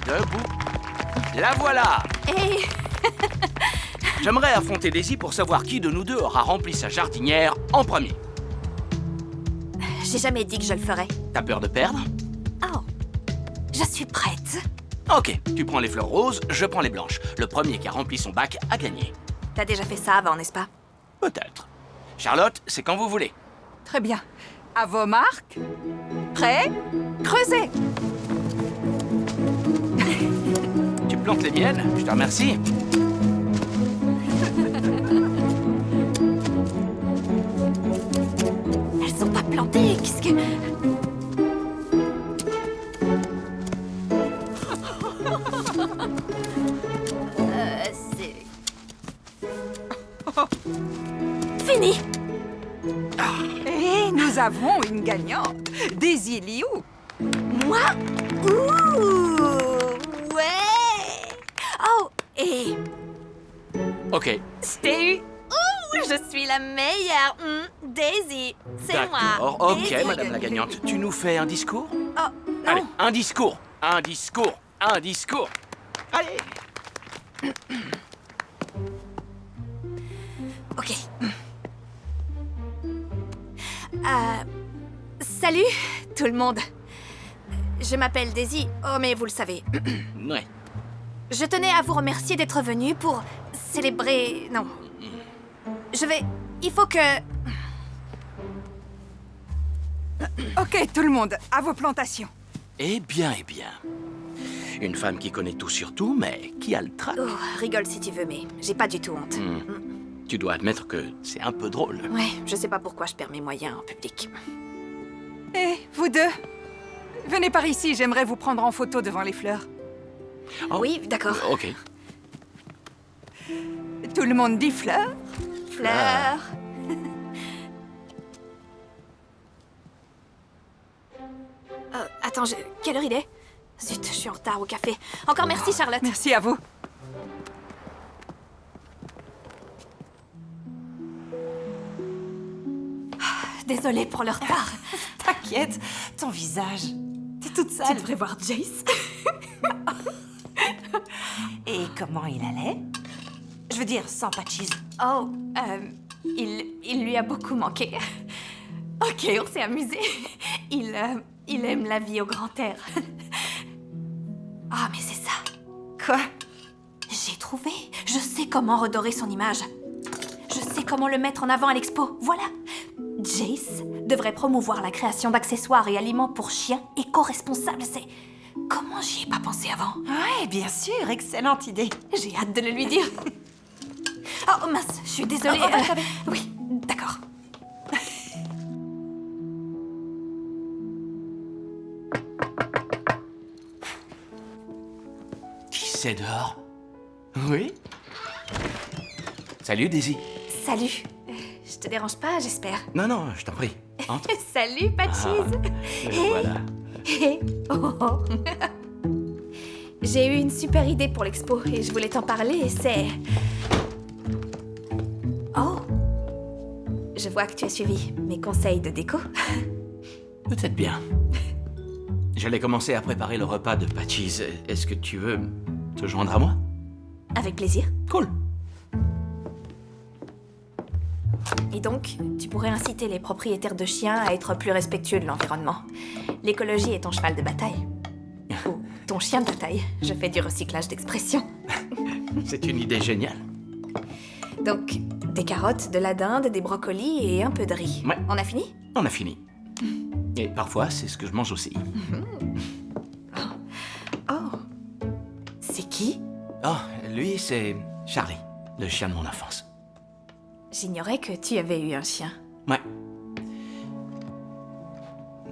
Debout. La voilà. Hey! J'aimerais affronter Daisy pour savoir qui de nous deux aura rempli sa jardinière en premier. J'ai jamais dit que je le ferais. T'as peur de perdre? Oh, je suis prête. Ok, tu prends les fleurs roses, je prends les blanches. Le premier qui a rempli son bac a gagné. T'as déjà fait ça avant, n'est-ce pas? Peut-être. Charlotte, c'est quand vous voulez. Très bien. À vos marques. Prêts? Creusez! Tu plantes les miennes, je te remercie. C'est... Fini. Et nous avons une gagnante, Daisy Liu. Moi? Ouh! Ouais! Oh, et Ok. je t'ai eu. Ouh, je suis la meilleure. Daisy, c'est moi. D'accord. Ok, Daisy. madame la gagnante. Tu nous fais un discours? Oh, non. Allez, un discours. Un discours. Un discours. Allez. Ok. Salut, tout le monde. Je m'appelle Daisy. Oh, mais vous le savez. Ouais. Je tenais à vous remercier d'être venu pour célébrer... Non. Il faut que... Ok, tout le monde, à vos plantations. Eh bien, eh bien. Une femme qui connaît tout sur tout, mais qui a le trac. Oh, rigole si tu veux, mais j'ai pas du tout honte. Tu dois admettre que c'est un peu drôle. Ouais, je sais pas pourquoi je perds mes moyens en public. Et vous deux, venez par ici, j'aimerais vous prendre en photo devant les fleurs. Oh, Oui, d'accord. Ok. Tout le monde dit fleurs? Fleurs. Attends, quelle heure il est? Zut, je suis en retard au café. Encore merci, Charlotte. Merci à vous. Désolée pour le retard. T'inquiète, ton visage. T'es toute Tu sale. devrais voir Jace. Et comment il allait? Je veux dire, sans Patches. Oh, il lui a beaucoup manqué. Ok, on s'est amusé. Il aime la vie au grand air. Ah, mais c'est ça. Quoi? J'ai trouvé. Je sais comment redorer son image. Je sais comment le mettre en avant à l'expo. Voilà. Jace devrait promouvoir la création d'accessoires et aliments pour chiens éco-responsables. C'est... Comment j'y ai pas pensé avant? Ouais, bien sûr, excellente idée. J'ai hâte de le lui dire. Oh mince, je suis désolée. Oh, bah, oui, d'accord. Qui c'est dehors? Oui? Salut, Daisy. Salut. Je te dérange pas, j'espère. Non, non, je t'en prie. Entre. Salut, Patches. Voilà. Oh. J'ai eu une super idée pour l'expo et je voulais t'en parler, c'est... Oh. Je vois que tu as suivi mes conseils de déco. Peut-être bien. J'allais commencer à préparer le repas de Patches. Est-ce que tu veux te joindre à moi? Avec plaisir. Cool. Et donc, tu pourrais inciter les propriétaires de chiens à être plus respectueux de l'environnement. L'écologie est ton cheval de bataille. Ou ton chien de bataille. Je fais du recyclage d'expression. C'est une idée géniale. Donc, des carottes, de la dinde, des brocolis et un peu de riz. Ouais. On a fini? On a fini. Et parfois, c'est ce que je mange aussi. Oh. C'est qui? Oh, lui, c'est Charlie, le chien de mon enfance. J'ignorais que tu avais eu un chien. Ouais.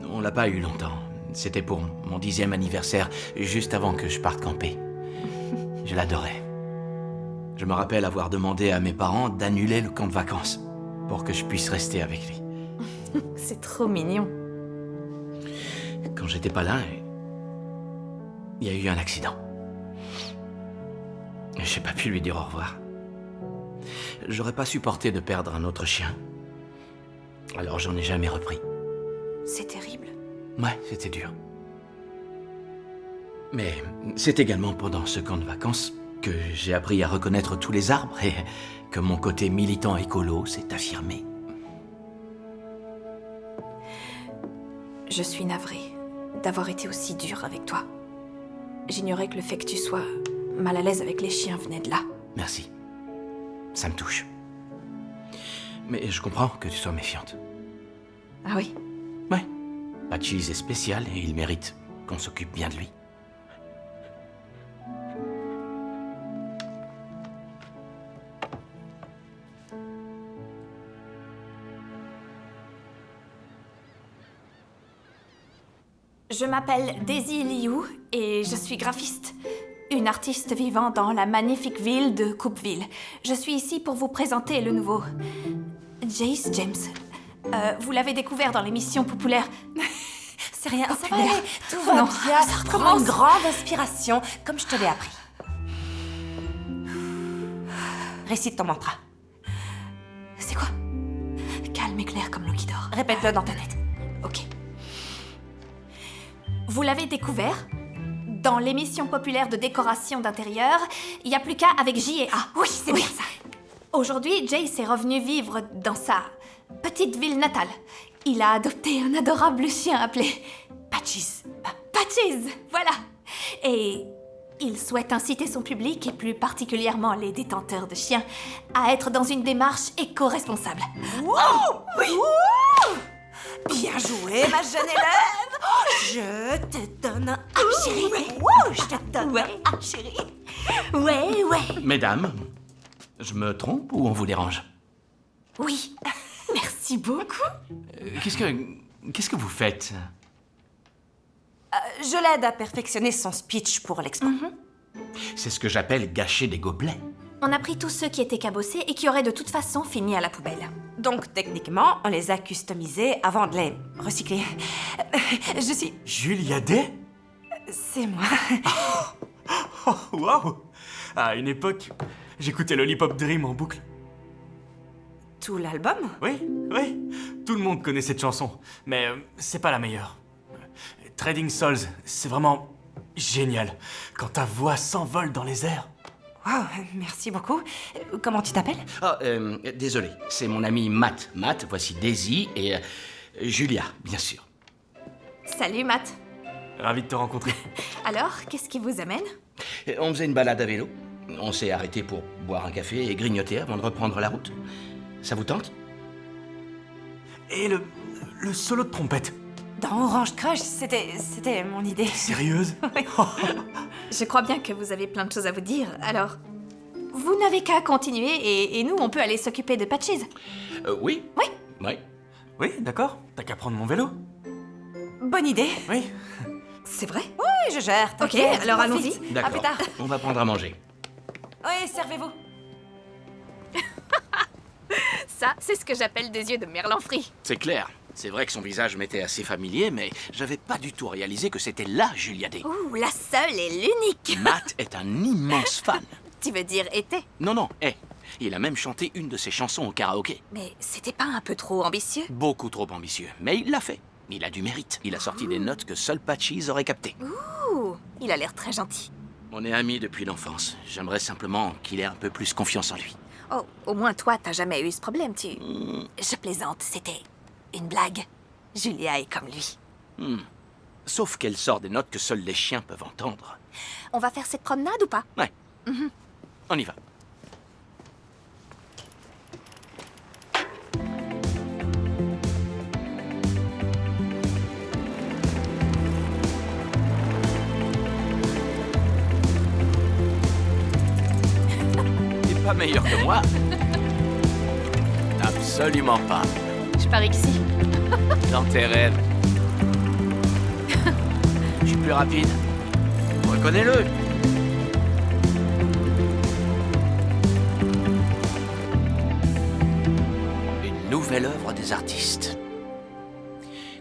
On l'a pas eu longtemps. C'était pour mon 10e anniversaire, juste avant que je parte camper. Je l'adorais. Je me rappelle avoir demandé à mes parents d'annuler le camp de vacances pour que je puisse rester avec lui. C'est trop mignon. Quand j'étais pas là, il y a eu un accident. J'ai pas pu lui dire au revoir. J'aurais pas supporté de perdre un autre chien. Alors j'en ai jamais repris. C'est terrible. Ouais, c'était dur. Mais c'est également pendant ce camp de vacances que j'ai appris à reconnaître tous les arbres et que mon côté militant écolo s'est affirmé. Je suis navrée d'avoir été aussi dure avec toi. J'ignorais que le fait que tu sois mal à l'aise avec les chiens venait de là. Merci. Ça me touche. Mais je comprends que tu sois méfiante. Ah oui? Ouais. Patches est spécial et il mérite qu'on s'occupe bien de lui. Je m'appelle Daisy Liu et je suis graphiste. une artiste vivant dans la magnifique ville de Coupeville. Je suis ici pour vous présenter le nouveau... Jace James. Vous l'avez découvert dans l'émission populaire. C'est rien, ça va Populaire. aller. Tout va Non, bien. ça Comme recommence. une grande inspiration, comme je te l'ai appris. Récite ton mantra. C'est quoi? Calme et clair comme l'eau qui dort. Répète-le dans ta tête. Ok. Vous l'avez découvert dans l'émission populaire de décoration d'intérieur, il n'y a plus qu'à avec J et A. Oui, c'est bien ça. Aujourd'hui, Jace est revenu vivre dans sa petite ville natale. Il a adopté un adorable chien appelé Patches. Patches, voilà. Et il souhaite inciter son public, et plus particulièrement les détenteurs de chiens, à être dans une démarche éco-responsable. Wow! Oui! Wow! Bien joué, ma jeune élève! Je te donne un A, chérie! Wow! Je te donne un A, chérie! Ouais. Mesdames, je me trompe ou on vous dérange? Oui. Merci beaucoup. Qu'est-ce que vous faites? Je l'aide à perfectionner son speech pour l'expo. C'est ce que j'appelle gâcher des gobelets. On a pris tous ceux qui étaient cabossés et qui auraient de toute façon fini à la poubelle. Donc, techniquement, on les a customisés avant de les recycler. Je suis... Julia Day? C'est moi. Oh, waouh! À une époque, j'écoutais Lollipop Dream en boucle. Tout l'album? Oui, tout le monde connaît cette chanson, mais c'est pas la meilleure. Trading Souls, c'est vraiment génial quand ta voix s'envole dans les airs. Wow, merci beaucoup. Comment tu t'appelles? Ah, désolé, c'est mon ami Matt. Matt, voici Daisy et Julia, bien sûr. Salut, Matt. Ravi de te rencontrer. Alors, qu'est-ce qui vous amène? On faisait une balade à vélo. On s'est arrêté pour boire un café et grignoter avant de reprendre la route. Ça vous tente? Et le solo de trompette. Dans Orange Crush, c'était mon idée. Sérieuse? Je crois bien que vous avez plein de choses à vous dire, alors... Vous n'avez qu'à continuer et nous, on peut aller s'occuper de Patches. Oui. Oui. Oui. Oui, d'accord. T'as qu'à prendre mon vélo. Bonne idée. Oui. C'est vrai? Oui, je gère. Ok, t'inquiète, alors profite. allons-y. À D'accord. plus tard. On va prendre à manger. Oui, servez-vous. Ça, c'est ce que j'appelle des yeux de merlan frit. C'est clair. C'est vrai que son visage m'était assez familier, mais j'avais pas du tout réalisé que c'était la Julia Day. Ouh, la seule et l'unique. Matt est un immense fan. Tu veux dire était? Non, il a même chanté une de ses chansons au karaoké. Mais c'était pas un peu trop ambitieux? Beaucoup trop ambitieux, mais il l'a fait. Il a du mérite. Il a sorti des notes que seul Patches aurait captées. Ouh, il a l'air très gentil. On est amis depuis l'enfance. J'aimerais simplement qu'il ait un peu plus confiance en lui. Oh, au moins toi, t'as jamais eu ce problème, tu... Je plaisante, c'était une blague. Julia est comme lui. Sauf qu'elle sort des notes que seuls les chiens peuvent entendre. On va faire cette promenade ou pas? Ouais. On y va. T'es pas meilleur que moi? Absolument pas. Je parie que si. Dans tes rêves. Je suis plus rapide. Reconnais-le. Une nouvelle œuvre des artistes.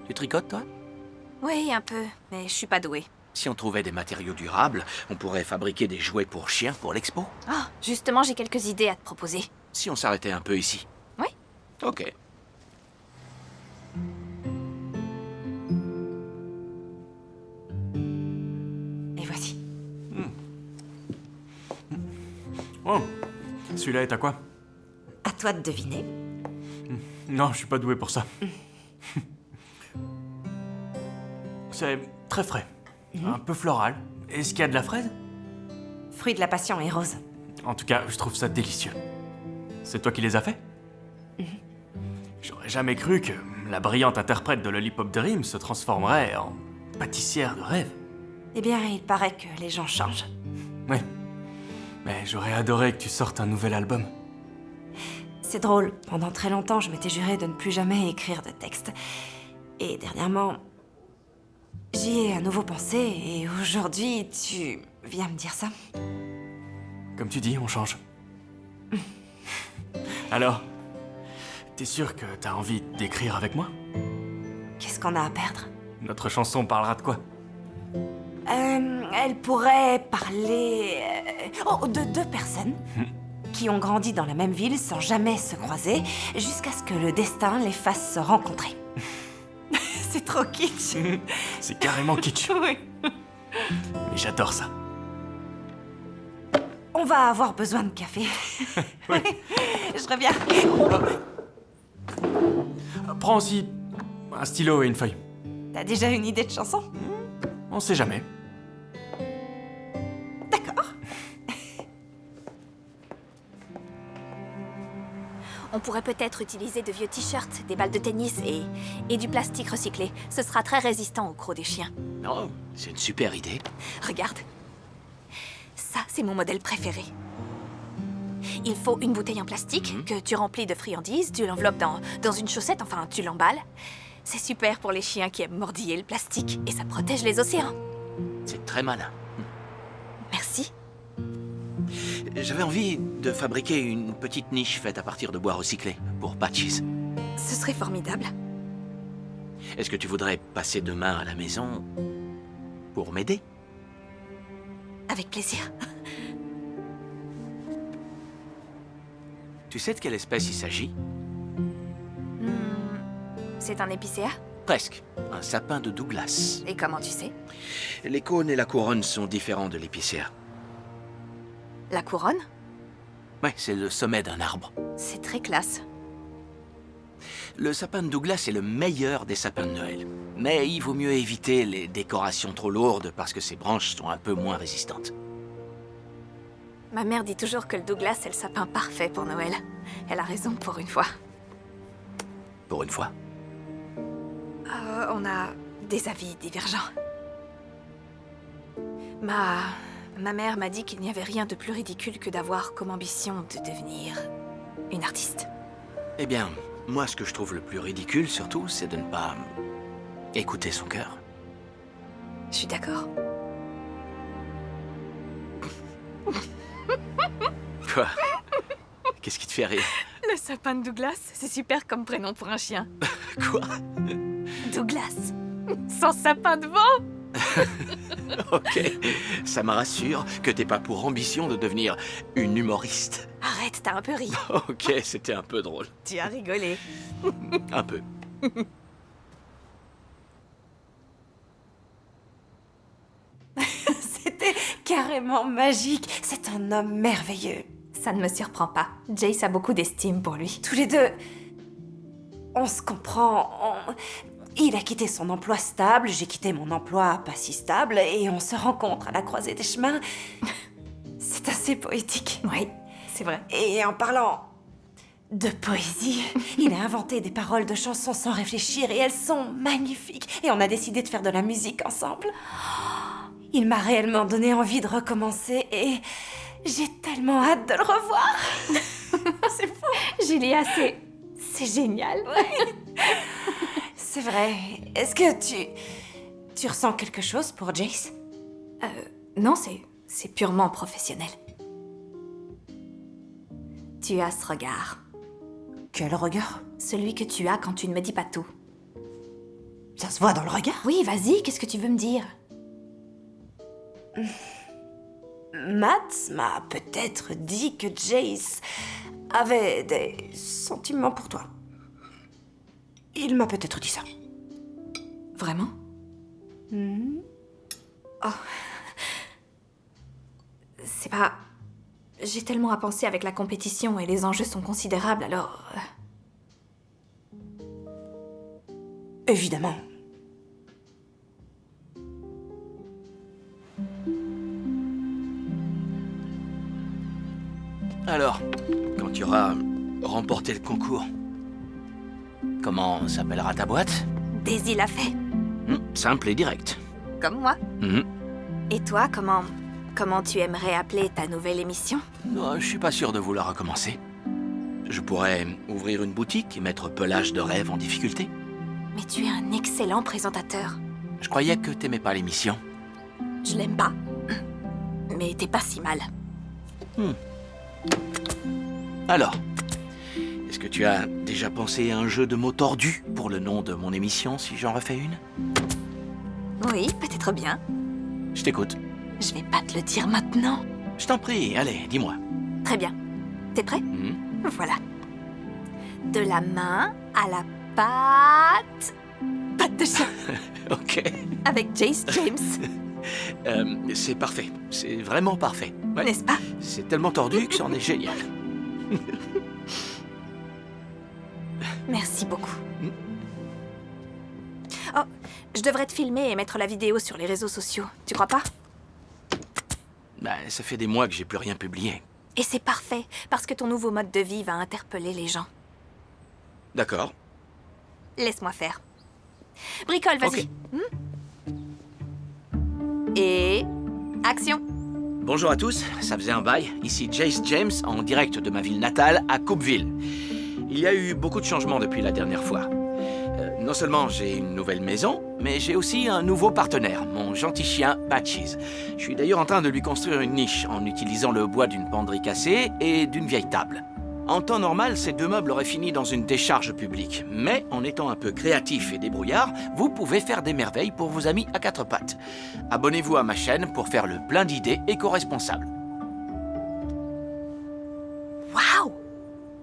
Tu tricotes, toi? Oui, un peu, mais je suis pas douée. Si on trouvait des matériaux durables, on pourrait fabriquer des jouets pour chiens pour l'expo. Ah, justement, j'ai quelques idées à te proposer. Si on s'arrêtait un peu ici. Oui. Ok. Et voici. Oh, celui-là est à quoi? À toi de deviner. Non, je suis pas doué pour ça. C'est très frais. Un peu floral. Est-ce qu'il y a de la fraise? Fruit de la passion et rose. En tout cas, je trouve ça délicieux. C'est toi qui les as faits? J'aurais jamais cru que la brillante interprète de Lollipop Dream se transformerait en pâtissière de rêve. Eh bien, il paraît que les gens changent. Oui. Mais j'aurais adoré que tu sortes un nouvel album. C'est drôle, pendant très longtemps, je m'étais juré de ne plus jamais écrire de texte. Et dernièrement, j'y ai à nouveau pensé, et aujourd'hui, viens me dire ça. Comme tu dis, on change. Alors, t'es sûr que t'as envie d'écrire avec moi? Qu'est-ce qu'on a à perdre? Notre chanson parlera de quoi? Elle pourrait parler de deux personnes qui ont grandi dans la même ville sans jamais se croiser, jusqu'à ce que le destin les fasse se rencontrer. C'est trop kitsch. C'est carrément kitsch. Oui. Mais j'adore ça. On va avoir besoin de café. Ouais. Je reviens. Prends aussi un stylo et une feuille. T'as déjà une idée de chanson? On sait jamais. D'accord. On pourrait peut-être utiliser de vieux t-shirts, des balles de tennis et du plastique recyclé. Ce sera très résistant aux crocs des chiens. Oh, c'est une super idée. Regarde. Ça, c'est mon modèle préféré. Il faut une bouteille en plastique que tu remplis de friandises, tu l'enveloppes dans une chaussette, enfin, tu l'emballes. C'est super pour les chiens qui aiment mordiller le plastique et ça protège les océans. C'est très malin. Merci. J'avais envie de fabriquer une petite niche faite à partir de bois recyclé pour Patches. Ce serait formidable. Est-ce que tu voudrais passer demain à la maison pour m'aider? Avec plaisir. Tu sais de quelle espèce il s'agit? C'est un épicéa? Presque. Un sapin de Douglas. Et comment tu sais? Les cônes et la couronne sont différents de l'épicéa. La couronne? Ouais, c'est le sommet d'un arbre. C'est très classe. Le sapin de Douglas est le meilleur des sapins de Noël. Mais il vaut mieux éviter les décorations trop lourdes parce que ses branches sont un peu moins résistantes. Ma mère dit toujours que le Douglas est le sapin parfait pour Noël. Elle a raison pour une fois. Pour une fois. On a des avis divergents. Ma mère m'a dit qu'il n'y avait rien de plus ridicule que d'avoir comme ambition de devenir une artiste. Eh bien, moi, ce que je trouve le plus ridicule, surtout, c'est de ne pas écouter son cœur. Je suis d'accord. Quoi? Qu'est-ce qui te fait rire? Le sapin de Douglas, c'est super comme prénom pour un chien. Quoi? Douglas. Sans sapin devant. Ok, ça me rassure que t'aies pas pour ambition de devenir une humoriste. Arrête, t'as un peu ri. Ok, c'était un peu drôle. Tu as rigolé. Un peu. C'était carrément magique. C'est un homme merveilleux. Ça ne me surprend pas. Jace a beaucoup d'estime pour lui. Tous les deux, on se comprend. Il a quitté son emploi stable, j'ai quitté mon emploi pas si stable, et on se rencontre à la croisée des chemins. C'est assez poétique. Oui, c'est vrai. Et en parlant de poésie, il a inventé des paroles de chansons sans réfléchir, et elles sont magnifiques. Et on a décidé de faire de la musique ensemble. Il m'a réellement donné envie de recommencer, et j'ai tellement hâte de le revoir. C'est fou. Julia, c'est génial. C'est vrai. Est-ce que tu ressens quelque chose pour Jace? Non, c'est purement professionnel. Tu as ce regard. Quel regard? Celui que tu as quand tu ne me dis pas tout. Ça se voit dans le regard? Oui, vas-y, qu'est-ce que tu veux me dire? Matt m'a peut-être dit que Jace avait des sentiments pour toi. Il m'a peut-être dit ça. Vraiment? Oh. C'est pas... J'ai tellement à penser avec la compétition et les enjeux sont considérables, alors... Évidemment. Alors, quand tu auras remporté le concours, comment s'appellera ta boîte? Daisy l'a fait, Simple et direct. comme moi. Mhm. Et toi, comment tu aimerais appeler ta nouvelle émission? Non, je suis pas sûr de vouloir recommencer. Je pourrais ouvrir une boutique et mettre Pelage de rêve en difficulté. Mais tu es un excellent présentateur. Je croyais que t'aimais pas l'émission. Je l'aime pas. mais t'es pas si mal. Alors, est-ce que tu as déjà pensé à un jeu de mots tordus pour le nom de mon émission, si j'en refais une? Oui, peut-être bien. Je t'écoute. Je vais pas te le dire maintenant. Je t'en prie, allez, dis-moi. Très bien. T'es prêt? Voilà. De la main à la patte... Patte de chien. Ok. Avec Jace James. C'est parfait. C'est vraiment parfait. Ouais. N'est-ce pas? C'est tellement tordu que c'en est génial. Merci beaucoup. Oh, je devrais te filmer et mettre la vidéo sur les réseaux sociaux. Tu crois pas? Bah, ça fait des mois que j'ai plus rien publié. Et c'est parfait, parce que ton nouveau mode de vie va interpeller les gens. D'accord. Laisse-moi faire. Bricole, vas-y. Ok. Et... action. Bonjour à tous, ça faisait un bail. Ici Jace James, en direct de ma ville natale, à Coupeville. Il y a eu beaucoup de changements depuis la dernière fois. Non seulement j'ai une nouvelle maison, mais j'ai aussi un nouveau partenaire, mon gentil chien Patches. Je suis d'ailleurs en train de lui construire une niche en utilisant le bois d'une penderie cassée et d'une vieille table. En temps normal, ces deux meubles auraient fini dans une décharge publique. Mais en étant un peu créatif et débrouillard, vous pouvez faire des merveilles pour vos amis à quatre pattes. Abonnez-vous à ma chaîne pour faire le plein d'idées éco-responsables. Waouh!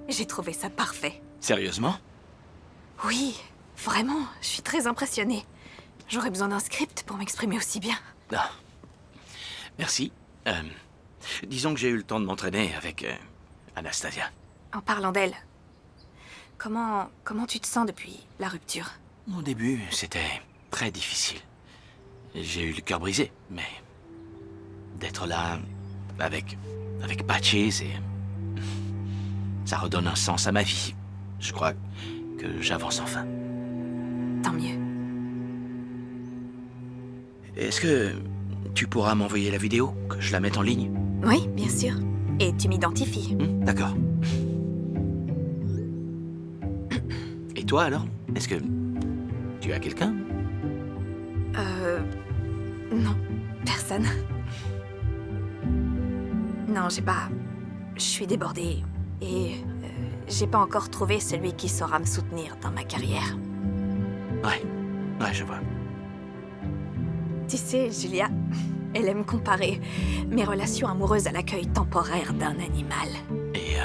J'ai trouvé ça parfait. Sérieusement? Oui, vraiment, je suis très impressionnée. J'aurais besoin d'un script pour m'exprimer aussi bien. Ah. Merci. Disons que j'ai eu le temps de m'entraîner avec Anastasia. En parlant d'elle, comment tu te sens depuis la rupture? Au début, c'était très difficile. J'ai eu le cœur brisé, mais d'être là avec Patches et ça redonne un sens à ma vie. Je crois que j'avance enfin. Tant mieux. Est-ce que tu pourras m'envoyer la vidéo, que je la mette en ligne? Oui, bien sûr. Et tu m'identifies. D'accord. Et toi alors? Est-ce que tu as quelqu'un? Non, personne. Non, j'ai pas... Je suis débordée. Et j'ai pas encore trouvé celui qui saura me soutenir dans ma carrière. Ouais, je vois. Tu sais, Julia, elle aime comparer mes relations amoureuses à l'accueil temporaire d'un animal. Et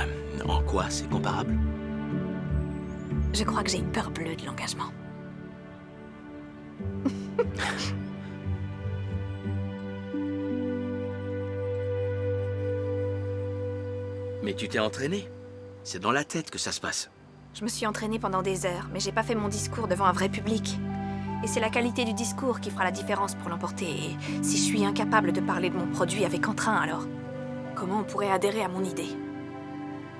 en quoi c'est comparable? Je crois que j'ai une peur bleue de l'engagement. Mais tu t'es entraîné. C'est dans la tête que ça se passe. Je me suis entraînée pendant des heures, mais j'ai pas fait mon discours devant un vrai public. Et c'est la qualité du discours qui fera la différence pour l'emporter. Et si je suis incapable de parler de mon produit avec entrain, alors comment on pourrait adhérer à mon idée?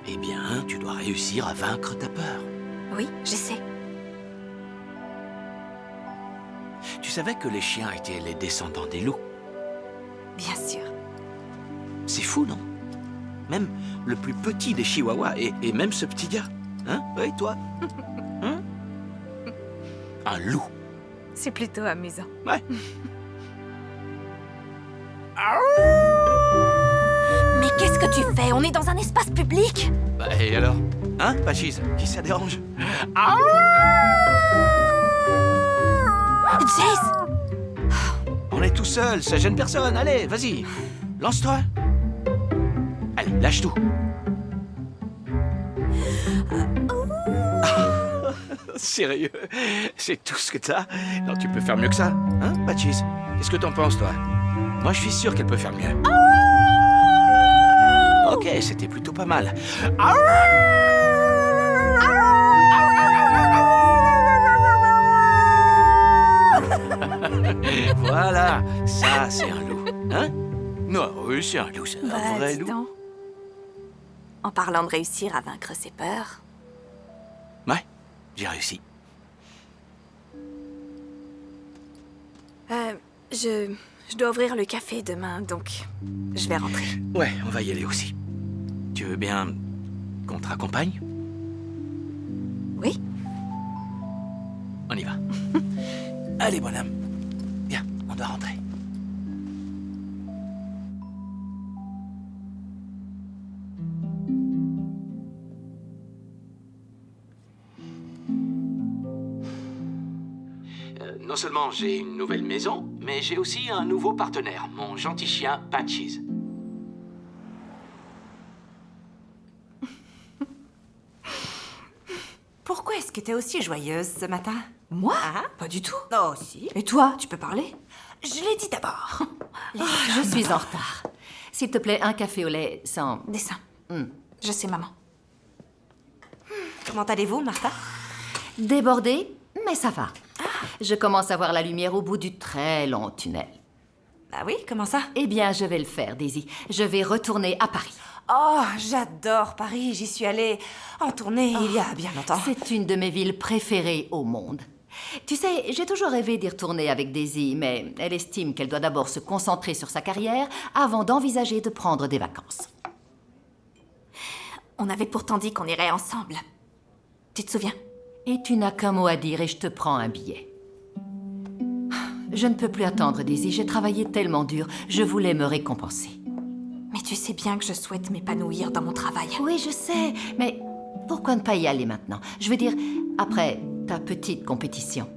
Eh bien, tu dois réussir à vaincre ta peur. Oui, j'essaie. Tu savais que les chiens étaient les descendants des loups? Bien sûr. C'est fou, non? Même le plus petit des chihuahuas, et même ce petit gars. Hein? Oui, toi? Hein? Un loup. C'est plutôt amusant. Ouais. Mais qu'est-ce que tu fais? On est dans un espace public! Bah, et alors? Hein, Patches? Qui ça dérange? Jace! On est tout seul, ça gêne personne. Allez, vas-y. Lance-toi. Allez, lâche tout. Sérieux? C'est tout ce que t'as? Non, tu peux faire mieux que ça. Hein, Patches? Qu'est-ce que t'en penses, toi? Moi, je suis sûr qu'elle peut faire mieux. Ok, c'était plutôt pas mal. Voilà, ça, c'est un loup. Hein? Non, oui, c'est un loup, c'est un vrai dis loup. donc. En parlant de réussir à vaincre ses peurs, Ouais, j'ai réussi. je dois ouvrir le café demain, donc je vais rentrer. Ouais, on va y aller aussi. Tu veux bien qu'on te raccompagne? Oui? On y va. Allez, bonhomme. Viens, on doit rentrer. Non seulement j'ai une nouvelle maison, mais j'ai aussi un nouveau partenaire, mon gentil chien Patches. Pourquoi est-ce que t'es aussi joyeuse ce matin? Moi? Ah? Pas du tout. Oh, si. Et toi, tu peux parler? Je l'ai dit d'abord. Je suis en retard. S'il te plaît, un café au lait sans... Dessin. Je sais, maman. Comment allez-vous, Martha? Débordé, mais ça va. Je commence à voir la lumière au bout du très long tunnel. Ah oui, comment ça? Eh bien, je vais le faire, Daisy. Je vais retourner à Paris. Oh, j'adore Paris. J'y suis allée en tournée il y a bien longtemps. C'est une de mes villes préférées au monde. Tu sais, j'ai toujours rêvé d'y retourner avec Daisy, mais elle estime qu'elle doit d'abord se concentrer sur sa carrière avant d'envisager de prendre des vacances. On avait pourtant dit qu'on irait ensemble. Tu te souviens? Et tu n'as qu'un mot à dire et je te prends un billet. Je ne peux plus attendre, Daisy. J'ai travaillé tellement dur. Je voulais me récompenser. Mais tu sais bien que je souhaite m'épanouir dans mon travail. Oui, je sais, mais pourquoi ne pas y aller maintenant? Je veux dire, après ta petite compétition.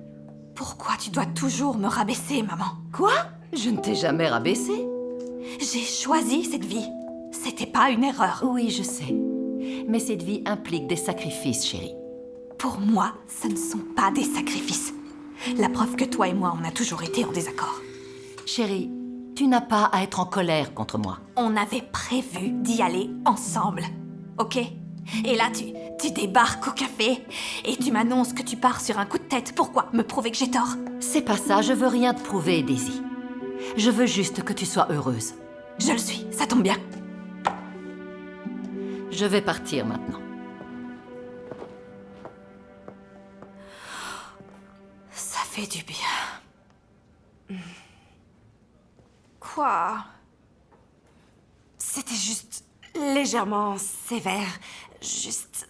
Pourquoi tu dois toujours me rabaisser, maman? Quoi? Je ne t'ai jamais rabaissé. J'ai choisi cette vie. C'était pas une erreur. Oui, je sais. Mais cette vie implique des sacrifices, chérie. Pour moi, ce ne sont pas des sacrifices. La preuve que toi et moi, on a toujours été en désaccord. Chérie, tu n'as pas à être en colère contre moi. On avait prévu d'y aller ensemble, ok? Et là, tu débarques au café et tu m'annonces que tu pars sur un coup de tête. Pourquoi? Me prouver que j'ai tort? C'est pas ça, je veux rien te prouver, Daisy. Je veux juste que tu sois heureuse. Je le suis, ça tombe bien. Je vais partir maintenant. Ça fait du bien. Quoi? C'était juste légèrement sévère. Juste...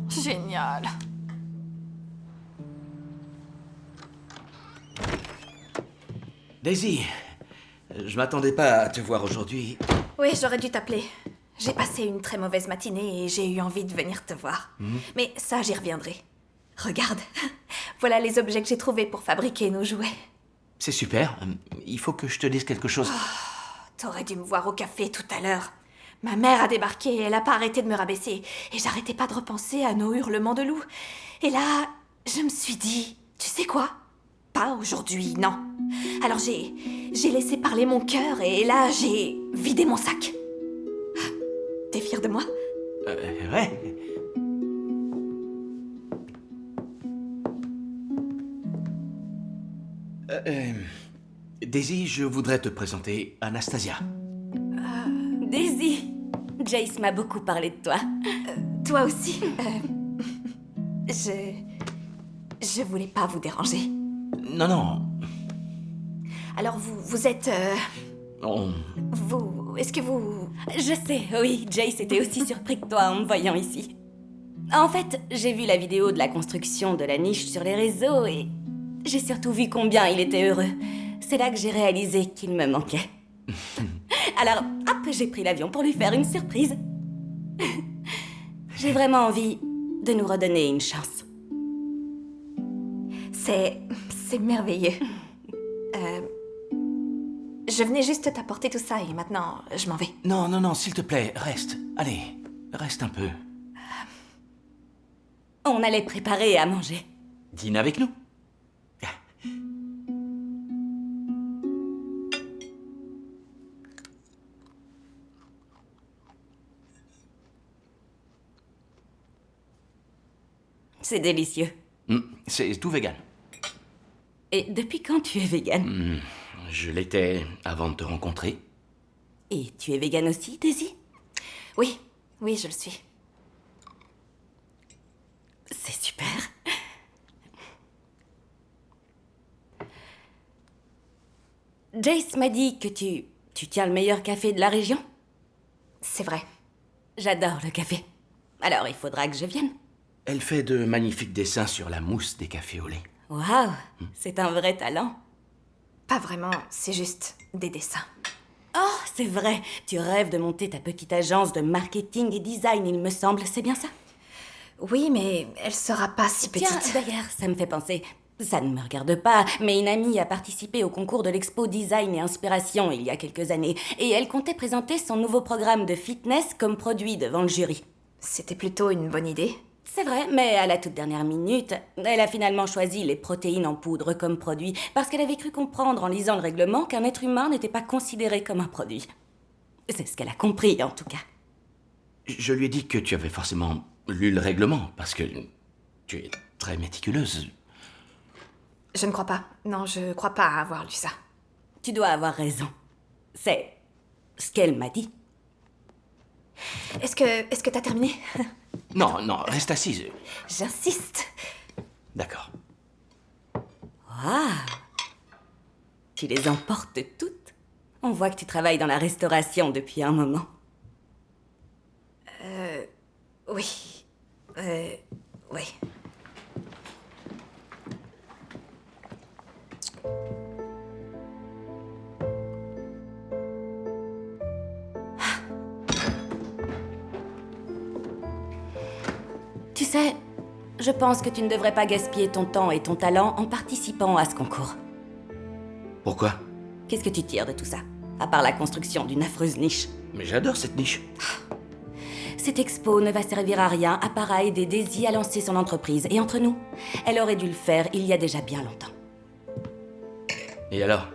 Génial. Daisy, je m'attendais pas à te voir aujourd'hui. Oui, j'aurais dû t'appeler. J'ai passé une très mauvaise matinée et j'ai eu envie de venir te voir. Mais ça, j'y reviendrai. Regarde, voilà les objets que j'ai trouvés pour fabriquer nos jouets. C'est super. Il faut que je te dise quelque chose. T'aurais dû me voir au café tout à l'heure. Ma mère a débarqué et elle a pas arrêté de me rabaisser. Et j'arrêtais pas de repenser à nos hurlements de loup. Et là, je me suis dit, tu sais quoi? Pas aujourd'hui, non. Alors j'ai laissé parler mon cœur et là, j'ai vidé mon sac. T'es fière de moi? Ouais. Daisy, je voudrais te présenter Anastasia. Daisy, Jace m'a beaucoup parlé de toi. Toi aussi. Je voulais pas vous déranger. Non. Alors vous êtes... On... Est-ce que vous... Je sais, oui, Jace était aussi surpris que toi en me voyant ici. En fait, j'ai vu la vidéo de la construction de la niche sur les réseaux et j'ai surtout vu combien il était heureux. C'est là que j'ai réalisé qu'il me manquait. Alors, hop, j'ai pris l'avion pour lui faire une surprise. J'ai vraiment envie de nous redonner une chance. C'est merveilleux. Je venais juste t'apporter tout ça et maintenant, je m'en vais. Non, s'il te plaît, reste. Allez, reste un peu. On allait préparer à manger. Dîne avec nous. C'est délicieux. C'est tout vegan. Et depuis quand tu es végane? Je l'étais avant de te rencontrer. Et tu es végane aussi, Daisy? Oui, je le suis. C'est super. Jace m'a dit que tu tiens le meilleur café de la région. C'est vrai. J'adore le café. Alors il faudra que je vienne. Elle fait de magnifiques dessins sur la mousse des cafés au lait. Waouh, c'est un vrai talent. Pas vraiment, c'est juste des dessins. Oh, c'est vrai, tu rêves de monter ta petite agence de marketing et design, il me semble, c'est bien ça? Oui, mais elle sera pas si petite. Tiens, d'ailleurs, ça me fait penser. Ça ne me regarde pas, mais une amie a participé au concours de l'expo Design et Inspiration il y a quelques années, et elle comptait présenter son nouveau programme de fitness comme produit devant le jury. C'était plutôt une bonne idée. C'est vrai, mais à la toute dernière minute, elle a finalement choisi les protéines en poudre comme produit, parce qu'elle avait cru comprendre en lisant le règlement qu'un être humain n'était pas considéré comme un produit. C'est ce qu'elle a compris, en tout cas. Je lui ai dit que tu avais forcément lu le règlement, parce que tu es très méticuleuse. Je ne crois pas. Non, je crois pas avoir lu ça. Tu dois avoir raison. C'est ce qu'elle m'a dit. Est-ce que t'as terminé? Non, non, reste assise. J'insiste. D'accord. Waouh! Tu les emportes toutes? On voit que tu travailles dans la restauration depuis un moment. Oui. Oui. Tu sais, je pense que tu ne devrais pas gaspiller ton temps et ton talent en participant à ce concours. Pourquoi? Qu'est-ce que tu tires de tout ça? À part la construction d'une affreuse niche. Mais j'adore cette niche. Cette expo ne va servir à rien à part à aider Daisy à lancer son entreprise. Et entre nous, elle aurait dû le faire il y a déjà bien longtemps. Et alors?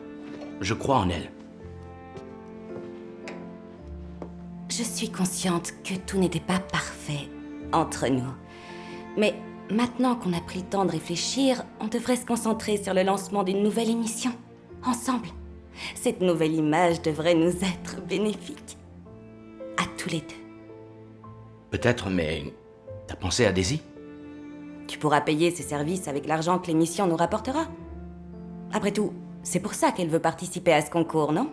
Je crois en elle. Je suis consciente que tout n'était pas parfait entre nous. Mais maintenant qu'on a pris le temps de réfléchir, on devrait se concentrer sur le lancement d'une nouvelle émission. Ensemble. Cette nouvelle image devrait nous être bénéfique. À tous les deux. Peut-être, mais t'as pensé à Daisy? Tu pourras payer ses services avec l'argent que l'émission nous rapportera. Après tout, c'est pour ça qu'elle veut participer à ce concours, non?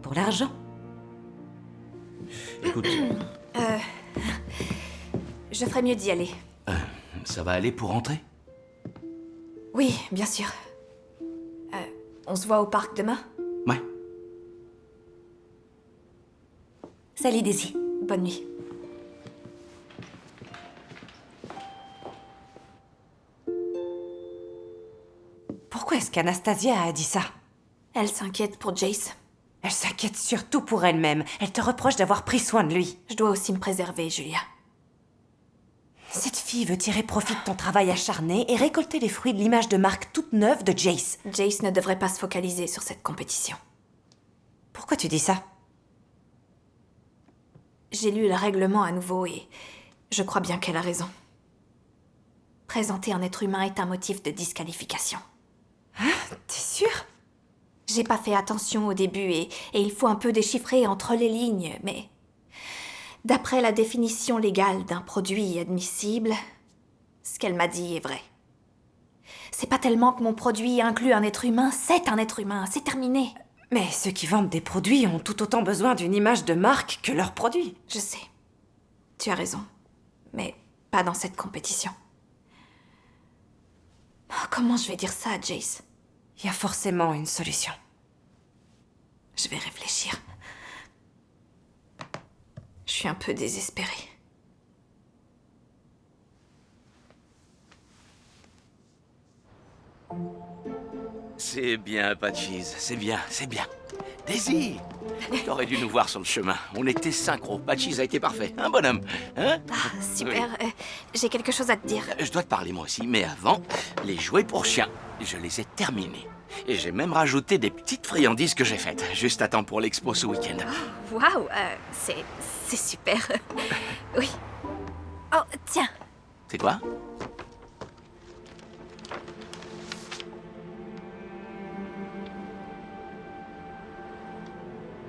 Pour l'argent. Écoute, Je ferais mieux d'y aller. ça va aller pour rentrer? Oui, bien sûr. On se voit au parc demain? Ouais. Salut Daisy. Bonne nuit. Pourquoi est-ce qu'Anastasia a dit ça? Elle s'inquiète pour Jace. Elle s'inquiète surtout pour elle-même. Elle te reproche d'avoir pris soin de lui. Je dois aussi me préserver, Julia. Cette fille veut tirer profit de ton travail acharné et récolter les fruits de l'image de marque toute neuve de Jace. Jace ne devrait pas se focaliser sur cette compétition. Pourquoi tu dis ça? J'ai lu le règlement à nouveau et je crois bien qu'elle a raison. Présenter un être humain est un motif de disqualification. T'es sûre? J'ai pas fait attention au début et il faut un peu déchiffrer entre les lignes, mais d'après la définition légale d'un produit admissible, ce qu'elle m'a dit est vrai. C'est pas tellement que mon produit inclut un être humain, c'est un être humain, c'est terminé. Mais ceux qui vendent des produits ont tout autant besoin d'une image de marque que leurs produits. Je sais. Tu as raison. Mais pas dans cette compétition. Oh, comment je vais dire ça à Jace? Il y a forcément une solution. Je vais réfléchir. Je suis un peu désespérée. C'est bien, Patches, c'est bien, c'est bien. Daisy! T'aurais dû nous voir sur le chemin. On était synchro. Patches a été parfait. Un bonhomme. Hein? Ah, super. J'ai quelque chose à te dire. Je dois te parler moi aussi, mais avant, les jouets pour chiens, je les ai terminés. Et j'ai même rajouté des petites friandises que j'ai faites, juste à temps pour l'expo ce week-end. Waouh, c'est super. Oui. Oh, tiens. C'est quoi?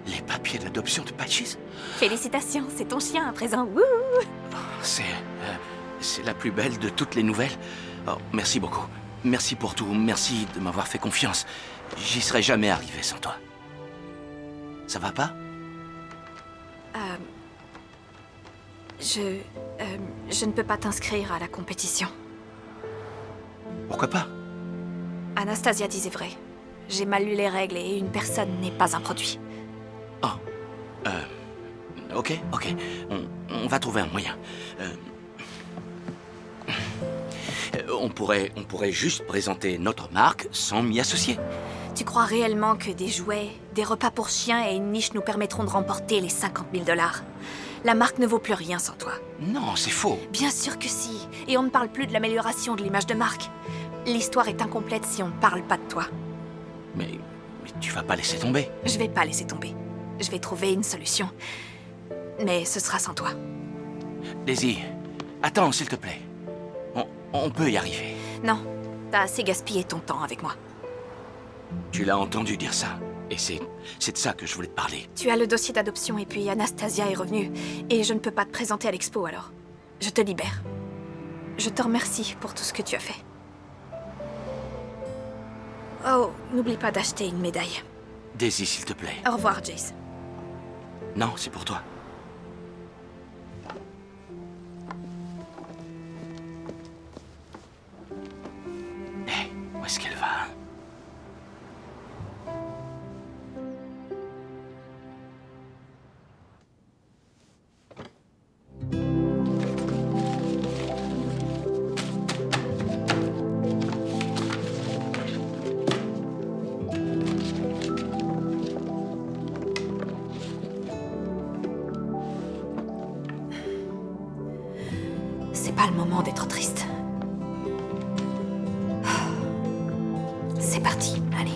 Les papiers d'adoption de Patches? Félicitations, c'est ton chien à présent. Wouh! C'est la plus belle de toutes les nouvelles. Oh, merci beaucoup. Merci pour tout. Merci de m'avoir fait confiance. J'y serais jamais arrivé sans toi. Ça va pas? Je ne peux pas t'inscrire à la compétition. Pourquoi pas? Anastasia disait vrai. J'ai mal lu les règles et une personne n'est pas un produit. Ok. On va trouver un moyen. on pourrait juste présenter notre marque sans m'y associer. Tu crois réellement que des jouets, des repas pour chiens et une niche nous permettront de remporter les 50 000 $? La marque ne vaut plus rien sans toi. Non, c'est faux. Bien sûr que si. Et on ne parle plus de l'amélioration de l'image de marque. L'histoire est incomplète si on ne parle pas de toi. Mais tu vas pas laisser tomber. Je vais pas laisser tomber. Je vais trouver une solution. Mais ce sera sans toi. Daisy, attends, s'il te plaît. On peut y arriver. Non, t'as assez gaspillé ton temps avec moi. Tu l'as entendu dire ça. Et c'est de ça que je voulais te parler. Tu as le dossier d'adoption et puis Anastasia est revenue. Et je ne peux pas te présenter à l'expo alors. Je te libère. Je te remercie pour tout ce que tu as fait. Oh, n'oublie pas d'acheter une médaille. Daisy, s'il te plaît. Au revoir, Jace. Non, c'est pour toi. Hé, où est-ce qu'elle va? C'est pas le moment d'être triste. C'est parti, allez.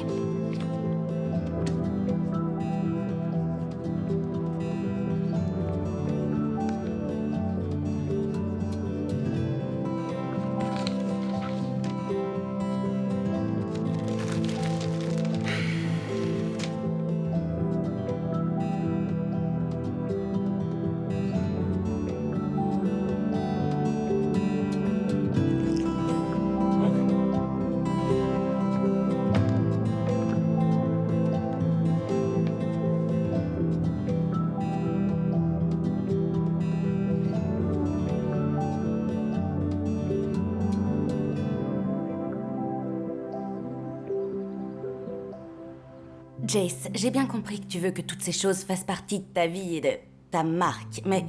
Jace, j'ai bien compris que tu veux que toutes ces choses fassent partie de ta vie et de ta marque, mais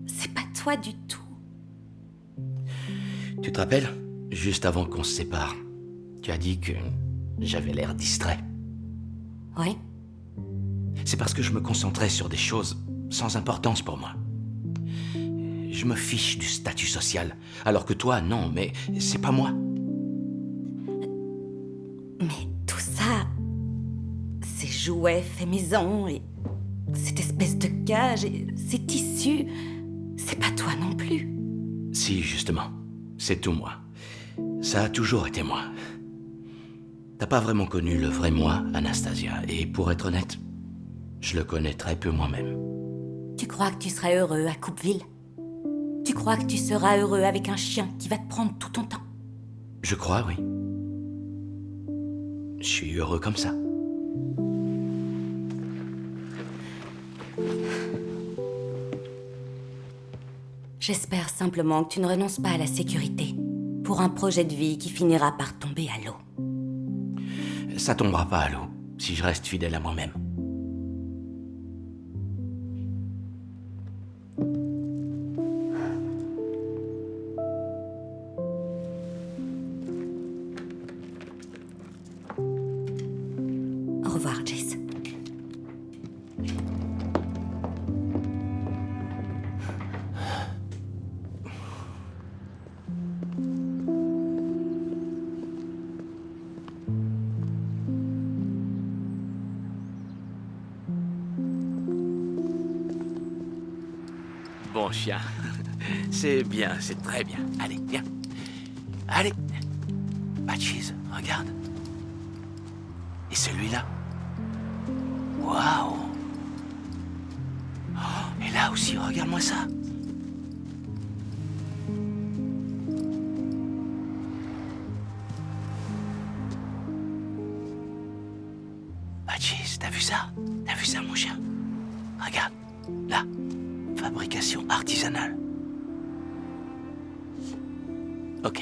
c'est pas toi du tout. Tu te rappelles? Juste avant qu'on se sépare, tu as dit que j'avais l'air distrait. Ouais. C'est parce que je me concentrais sur des choses sans importance pour moi. Je me fiche du statut social, alors que toi, non, mais c'est pas moi. Mais tout ça, ces jouets faits maison et cette espèce de cage et ces tissus, c'est pas toi non plus. Si, justement, c'est tout moi. Ça a toujours été moi. T'as pas vraiment connu le vrai moi, Anastasia, et pour être honnête, je le connais très peu moi-même. Tu crois que tu seras heureux à Coupeville? Tu crois que tu seras heureux avec un chien qui va te prendre tout ton temps? Je crois, oui. Je suis heureux comme ça. J'espère simplement que tu ne renonces pas à la sécurité pour un projet de vie qui finira par tomber à l'eau. Ça tombera pas à l'eau si je reste fidèle à moi-même. Au revoir, Jace. Bon chien. C'est bien, c'est très bien. Allez, viens. Allez. Patches, regarde. Et celui-là. Waouh. Oh, et là aussi, regarde-moi ça. Patches, t'as vu ça? T'as vu ça, mon chien? Regarde, là. Fabrication artisanale. Ok.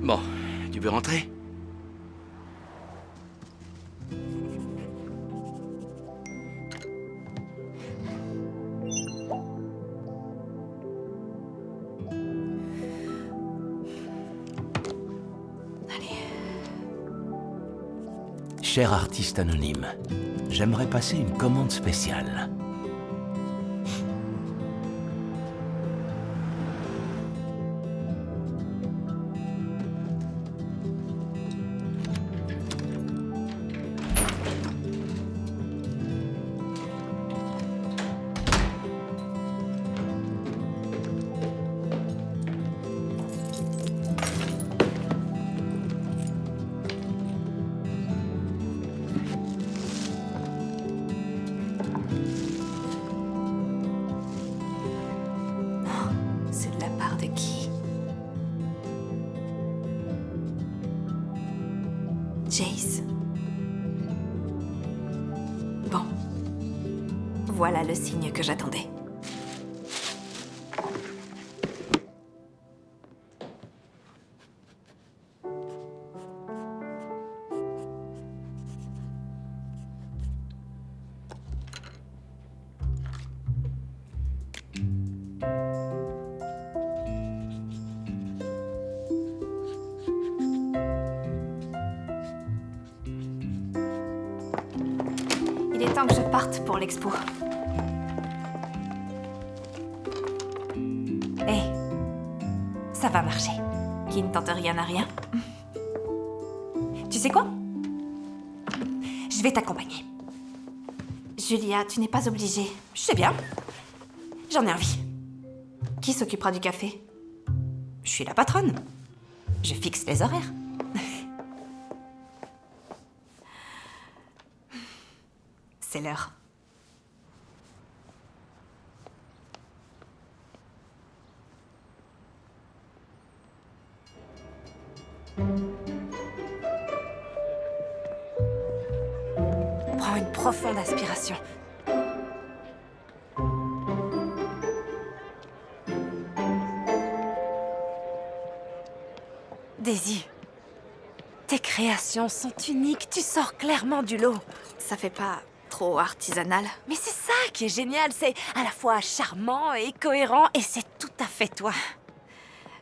Bon, tu veux rentrer? cher artiste anonyme, j'aimerais passer une commande spéciale. C'est de la part de qui? Jace. Bon. Voilà le signe que j'attendais. Il est temps que je parte pour l'expo. Hé, ça va marcher. Qui ne tente rien à rien. Tu sais quoi? Je vais t'accompagner. Julia, tu n'es pas obligée. Je sais bien. J'en ai envie. Qui s'occupera du café? Je suis la patronne. Je fixe les horaires. C'est l'heure. Prends une profonde inspiration. Daisy, tes créations sont uniques. Tu sors clairement du lot. Ça fait pas trop artisanal? Mais c'est ça qui est génial. C'est à la fois charmant et cohérent, et c'est tout à fait toi.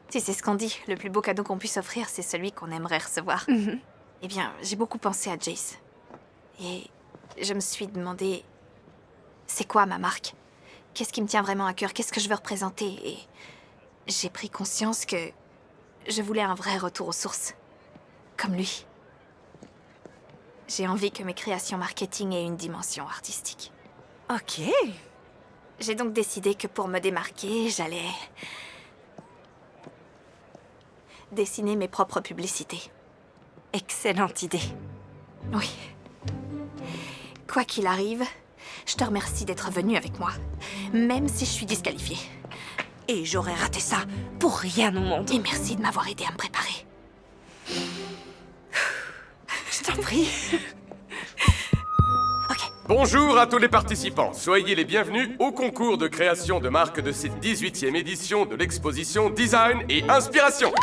Tu sais ce qu'on dit, le plus beau cadeau qu'on puisse offrir, c'est celui qu'on aimerait recevoir. Eh bien, j'ai beaucoup pensé à Jace. Et je me suis demandé, c'est quoi ma marque? Qu'est-ce qui me tient vraiment à cœur? Qu'est-ce que je veux représenter? Et j'ai pris conscience que je voulais un vrai retour aux sources. Comme lui. J'ai envie que mes créations marketing aient une dimension artistique. Ok. J'ai donc décidé que pour me démarquer, j'allais dessiner mes propres publicités. Excellente idée. Oui. Quoi qu'il arrive, je te remercie d'être venu avec moi, même si je suis disqualifiée. Et j'aurais raté ça pour rien au monde. Et merci de m'avoir aidé à me préparer. Je t'en prie. Bonjour à tous les participants, soyez les bienvenus au concours de création de marque de cette 18e édition de l'exposition Design et Inspiration.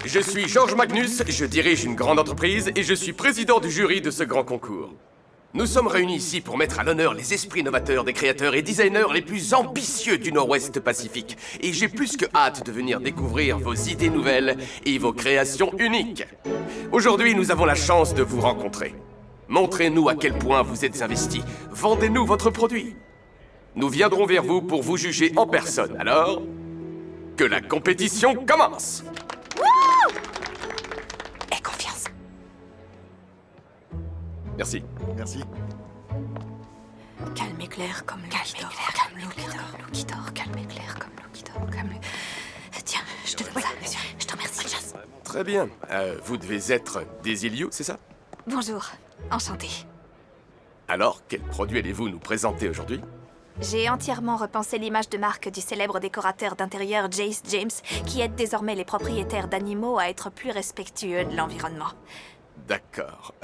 Je suis Georges Magnus, je dirige une grande entreprise et je suis président du jury de ce grand concours. Nous sommes réunis ici pour mettre à l'honneur les esprits novateurs des créateurs et designers les plus ambitieux du Nord-Ouest Pacifique. Et j'ai plus que hâte de venir découvrir vos idées nouvelles et vos créations uniques. Aujourd'hui, nous avons la chance de vous rencontrer. Montrez-nous à quel point vous êtes investis. Vendez-nous votre produit. Nous viendrons vers vous pour vous juger en personne. Alors, que la compétition commence! Aie confiance. Merci. Merci. Calme et clair comme l'eau qui dort, calme l'eau qui dort, calme et clair comme l'eau qui dort, calme. Tiens, je te donne ça. Je te remercie. Très bien. Vous devez être Daisy Liu, c'est ça? Bonjour, enchantée. Alors, quel produit allez-vous nous présenter aujourd'hui? J'ai entièrement repensé l'image de marque du célèbre décorateur d'intérieur Jace James, qui aide désormais les propriétaires d'animaux à être plus respectueux de l'environnement. D'accord.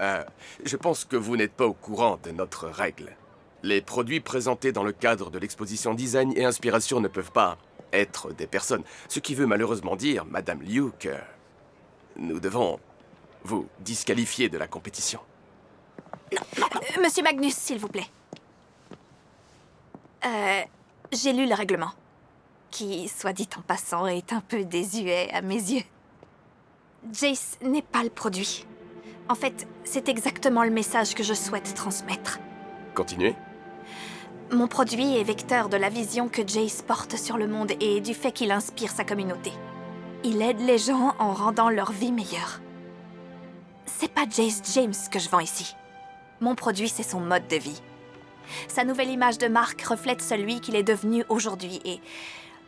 Je pense que vous n'êtes pas au courant de notre règle. Les produits présentés dans le cadre de l'exposition Design et Inspiration ne peuvent pas être des personnes. Ce qui veut malheureusement dire, Madame Liu, que nous devons vous disqualifier de la compétition. Monsieur Magnus, s'il vous plaît. J'ai lu le règlement, qui, soit dit en passant, est un peu désuet à mes yeux. Jace n'est pas le produit. En fait, c'est exactement le message que je souhaite transmettre. Continuez. Mon produit est vecteur de la vision que Jace porte sur le monde et du fait qu'il inspire sa communauté. Il aide les gens en rendant leur vie meilleure. C'est pas Jace James que je vends ici. Mon produit, c'est son mode de vie. Sa nouvelle image de marque reflète celui qu'il est devenu aujourd'hui et,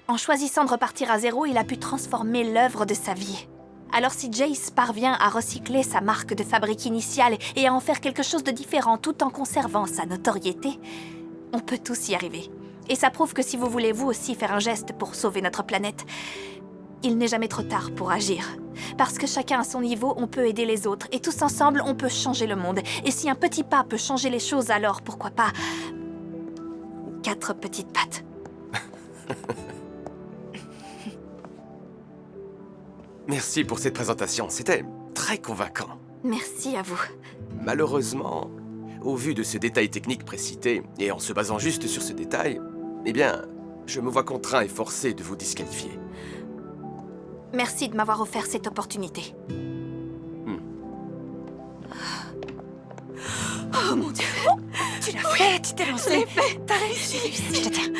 en choisissant de repartir à zéro, il a pu transformer l'œuvre de sa vie. Alors si Jace parvient à recycler sa marque de fabrique initiale et à en faire quelque chose de différent tout en conservant sa notoriété, on peut tous y arriver. Et ça prouve que si vous voulez vous aussi faire un geste pour sauver notre planète, il n'est jamais trop tard pour agir. Parce que chacun à son niveau, on peut aider les autres. Et tous ensemble, on peut changer le monde. Et si un petit pas peut changer les choses, alors pourquoi pas 4 petites pattes. Merci pour cette présentation, c'était très convaincant. Merci à vous. Malheureusement, au vu de ce détail technique précité, et en se basant juste sur ce détail, eh bien, je me vois contraint et forcé de vous disqualifier. Merci de m'avoir offert cette opportunité. Oh mon Dieu! Tu l'as fait, tu t'es lancé. Je l'ai fait, t'as réussi. Je te tiens.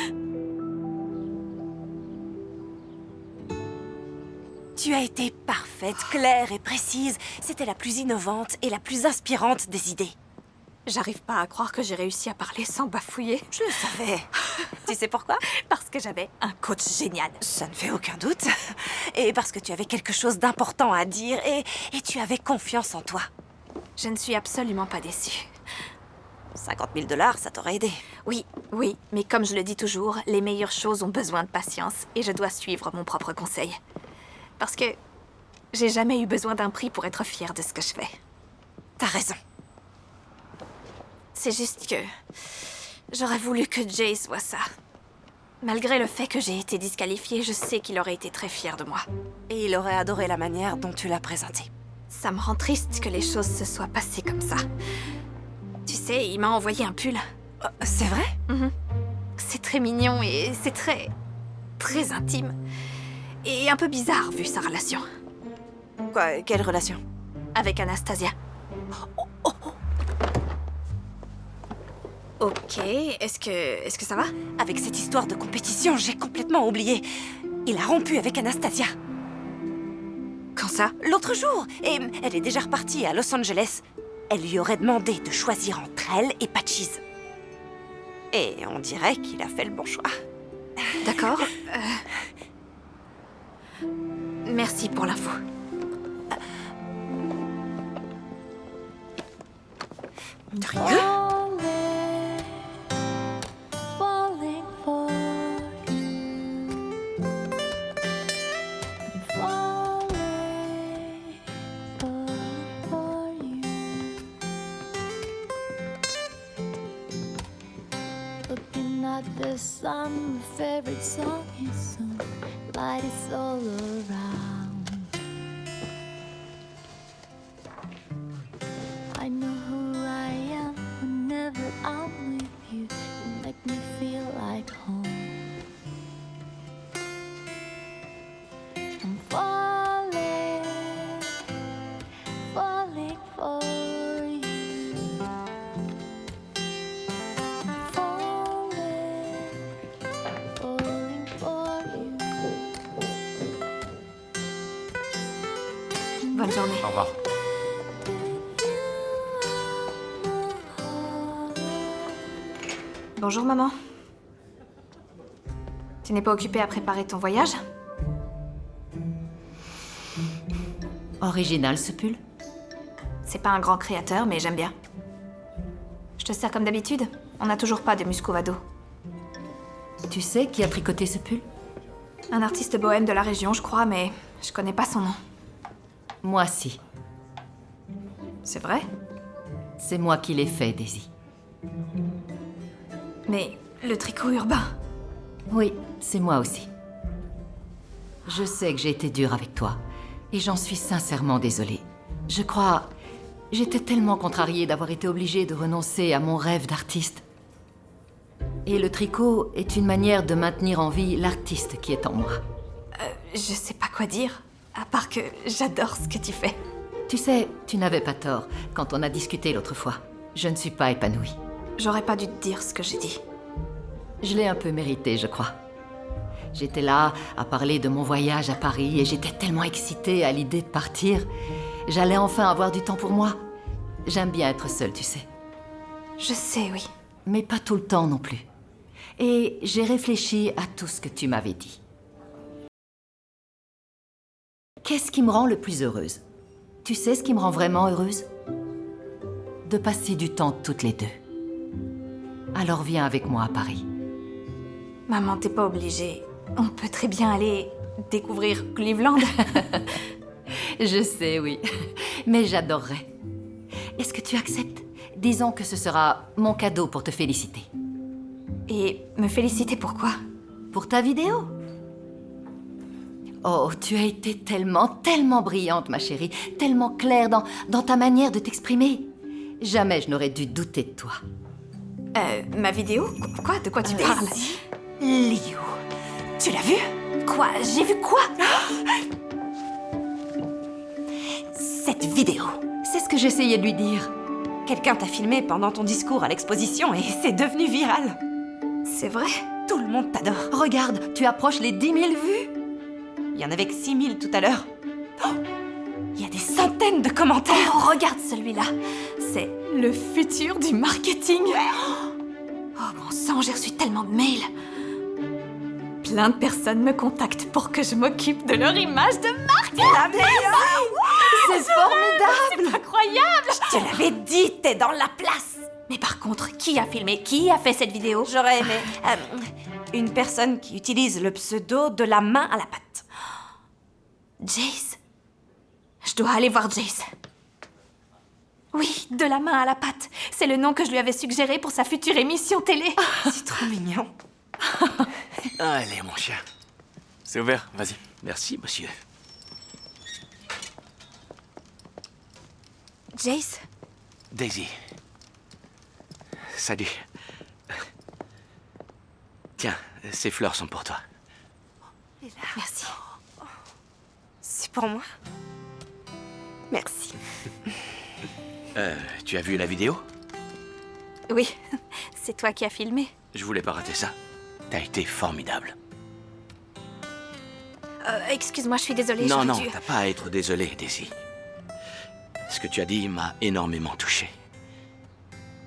Tu as été parfaite, claire et précise. C'était la plus innovante et la plus inspirante des idées. J'arrive pas à croire que j'ai réussi à parler sans bafouiller. Je le savais. Tu sais pourquoi? Parce que j'avais un coach génial. Ça ne fait aucun doute. Et parce que tu avais quelque chose d'important à dire et tu avais confiance en toi. Je ne suis absolument pas déçue. 50 000 $, ça t'aurait aidé. Oui, mais comme je le dis toujours, les meilleures choses ont besoin de patience et je dois suivre mon propre conseil. Parce que j'ai jamais eu besoin d'un prix pour être fière de ce que je fais. T'as raison. C'est juste que j'aurais voulu que Jace voie ça. Malgré le fait que j'ai été disqualifiée, je sais qu'il aurait été très fier de moi. Et il aurait adoré la manière dont tu l'as présenté. Ça me rend triste que les choses se soient passées comme ça. Tu sais, il m'a envoyé un pull. C'est vrai? C'est très mignon et c'est très intime. Et un peu bizarre vu sa relation. Quoi? Quelle relation? Avec Anastasia. Ok, est-ce que ça va? Avec cette histoire de compétition, j'ai complètement oublié. Il a rompu avec Anastasia. Quand ça? L'autre jour. Et elle est déjà repartie à Los Angeles. Elle lui aurait demandé de choisir entre elle et Patches. Et on dirait qu'il a fait le bon choix. D'accord. Merci pour l'info. De rien. The sun, my favorite song is sung. Light is all around. I know who I am whenever I'm with you. You make me feel like home. I'm falling, falling for you. Bonne journée. Au revoir. Bonjour maman. Tu n'es pas occupée à préparer ton voyage? Original ce pull? C'est pas un grand créateur, mais j'aime bien. Je te sers comme d'habitude. On n'a toujours pas de muscovado. Tu sais qui a tricoté ce pull? Un artiste bohème de la région, je crois, mais je connais pas son nom. Moi si. C'est vrai? C'est moi qui l'ai fait, Daisy. Mais le tricot urbain... Oui, c'est moi aussi. Je sais que j'ai été dure avec toi, et j'en suis sincèrement désolée. Je crois... J'étais tellement contrariée d'avoir été obligée de renoncer à mon rêve d'artiste. Et le tricot est une manière de maintenir en vie l'artiste qui est en moi. Je sais pas quoi dire, à part que j'adore ce que tu fais. Tu sais, tu n'avais pas tort quand on a discuté l'autre fois. Je ne suis pas épanouie. J'aurais pas dû te dire ce que j'ai dit. Je l'ai un peu mérité, je crois. J'étais là à parler de mon voyage à Paris et j'étais tellement excitée à l'idée de partir. J'allais enfin avoir du temps pour moi. J'aime bien être seule, tu sais. Je sais, oui. Mais pas tout le temps non plus. Et j'ai réfléchi à tout ce que tu m'avais dit. Qu'est-ce qui me rend le plus heureuse? Tu sais ce qui me rend vraiment heureuse? De passer du temps toutes les deux. Alors viens avec moi à Paris. Maman, t'es pas obligée. On peut très bien aller découvrir Cleveland. Je sais, oui. Mais j'adorerais. Est-ce que tu acceptes? Disons que ce sera mon cadeau pour te féliciter. Et me féliciter pourquoi? Pour ta vidéo. Oh, tu as été tellement brillante, ma chérie. Tellement claire dans ta manière de t'exprimer. Jamais je n'aurais dû douter de toi. Ma vidéo? Quoi? De quoi tu parles? Liu, tu l'as vu? Quoi? J'ai vu quoi? Cette vidéo. C'est ce que j'essayais de lui dire. Quelqu'un t'a filmé pendant ton discours à l'exposition et c'est devenu viral. C'est vrai? Tout le monde t'adore. Regarde, tu approches les 10 000 vues. Il y en avait que 6 000 tout à l'heure. Oh, il y a des centaines de commentaires. Oh, regarde celui-là. C'est le futur du marketing. Oh bon sang, j'ai reçu tellement de mails. Plein de personnes me contactent pour que je m'occupe de leur image de marque. La meilleure. C'est formidable. C'est incroyable. Je te l'avais dit, t'es dans la place. Mais par contre, qui a filmé? Qui a fait cette vidéo? J'aurais aimé une personne qui utilise le pseudo de la main à la patte. Jace. Je dois aller voir Jace. Oui, de la main à la patte. C'est le nom que je lui avais suggéré pour sa future émission télé. C'est trop mignon. Allez, mon chien. C'est ouvert, vas-y. Merci, monsieur. Jace? Daisy. Salut. Tiens, ces fleurs sont pour toi. Merci. C'est pour moi. Merci. Tu as vu la vidéo? Oui, c'est toi qui as filmé. Je voulais pas rater ça. T'as été formidable. Excuse-moi, je suis désolée. Non, j'aurais non, dû- t'as pas à être désolée, Daisy. Ce que tu as dit m'a énormément touché.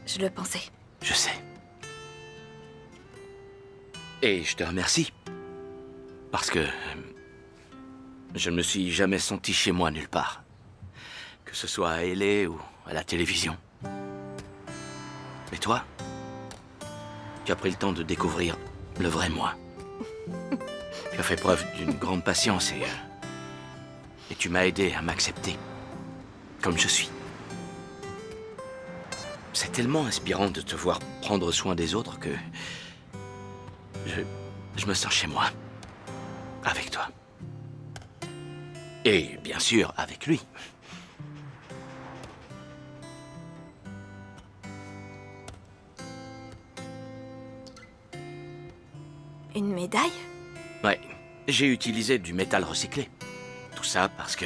Je le pensais. Je sais. Et je te remercie. Parce que je ne me suis jamais senti chez moi nulle part. Que ce soit à LA ou à la télévision. Mais toi, tu as pris le temps de découvrir le vrai moi. Tu as fait preuve d'une grande patience et tu m'as aidé à m'accepter comme je suis. C'est tellement inspirant de te voir prendre soin des autres que je me sens chez moi, avec toi. Et bien sûr, avec lui. Une médaille? Ouais, j'ai utilisé du métal recyclé. Tout ça parce que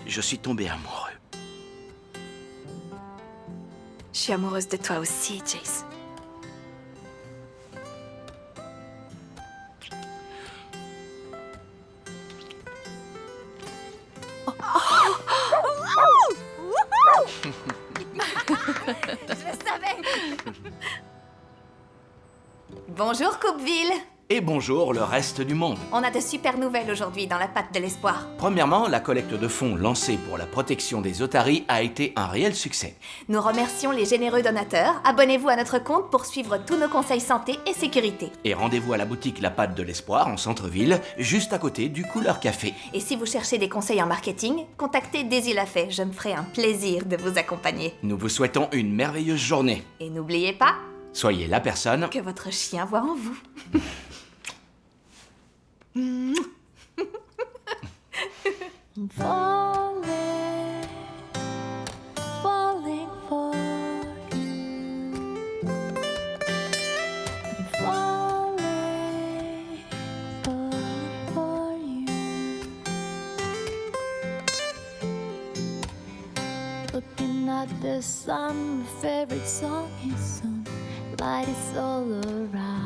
je suis tombé amoureux. Je suis amoureuse de toi aussi, Jace. Bonjour, Coupeville. Et bonjour le reste du monde. On a de super nouvelles aujourd'hui dans la patte de l'espoir. Premièrement, la collecte de fonds lancée pour la protection des otaries a été un réel succès. Nous remercions les généreux donateurs. Abonnez-vous à notre compte pour suivre tous nos conseils santé et sécurité. Et rendez-vous à la boutique La Patte de l'Espoir en centre-ville, juste à côté du Couleur Café. Et si vous cherchez des conseils en marketing, contactez Daisy Lafay. Je me ferai un plaisir de vous accompagner. Nous vous souhaitons une merveilleuse journée. Et n'oubliez pas Soyez la personne que votre chien voit en vous. Falling, falling for you. I'm falling, falling for you. Looking at the sun, my favorite song is soon. Light is all around.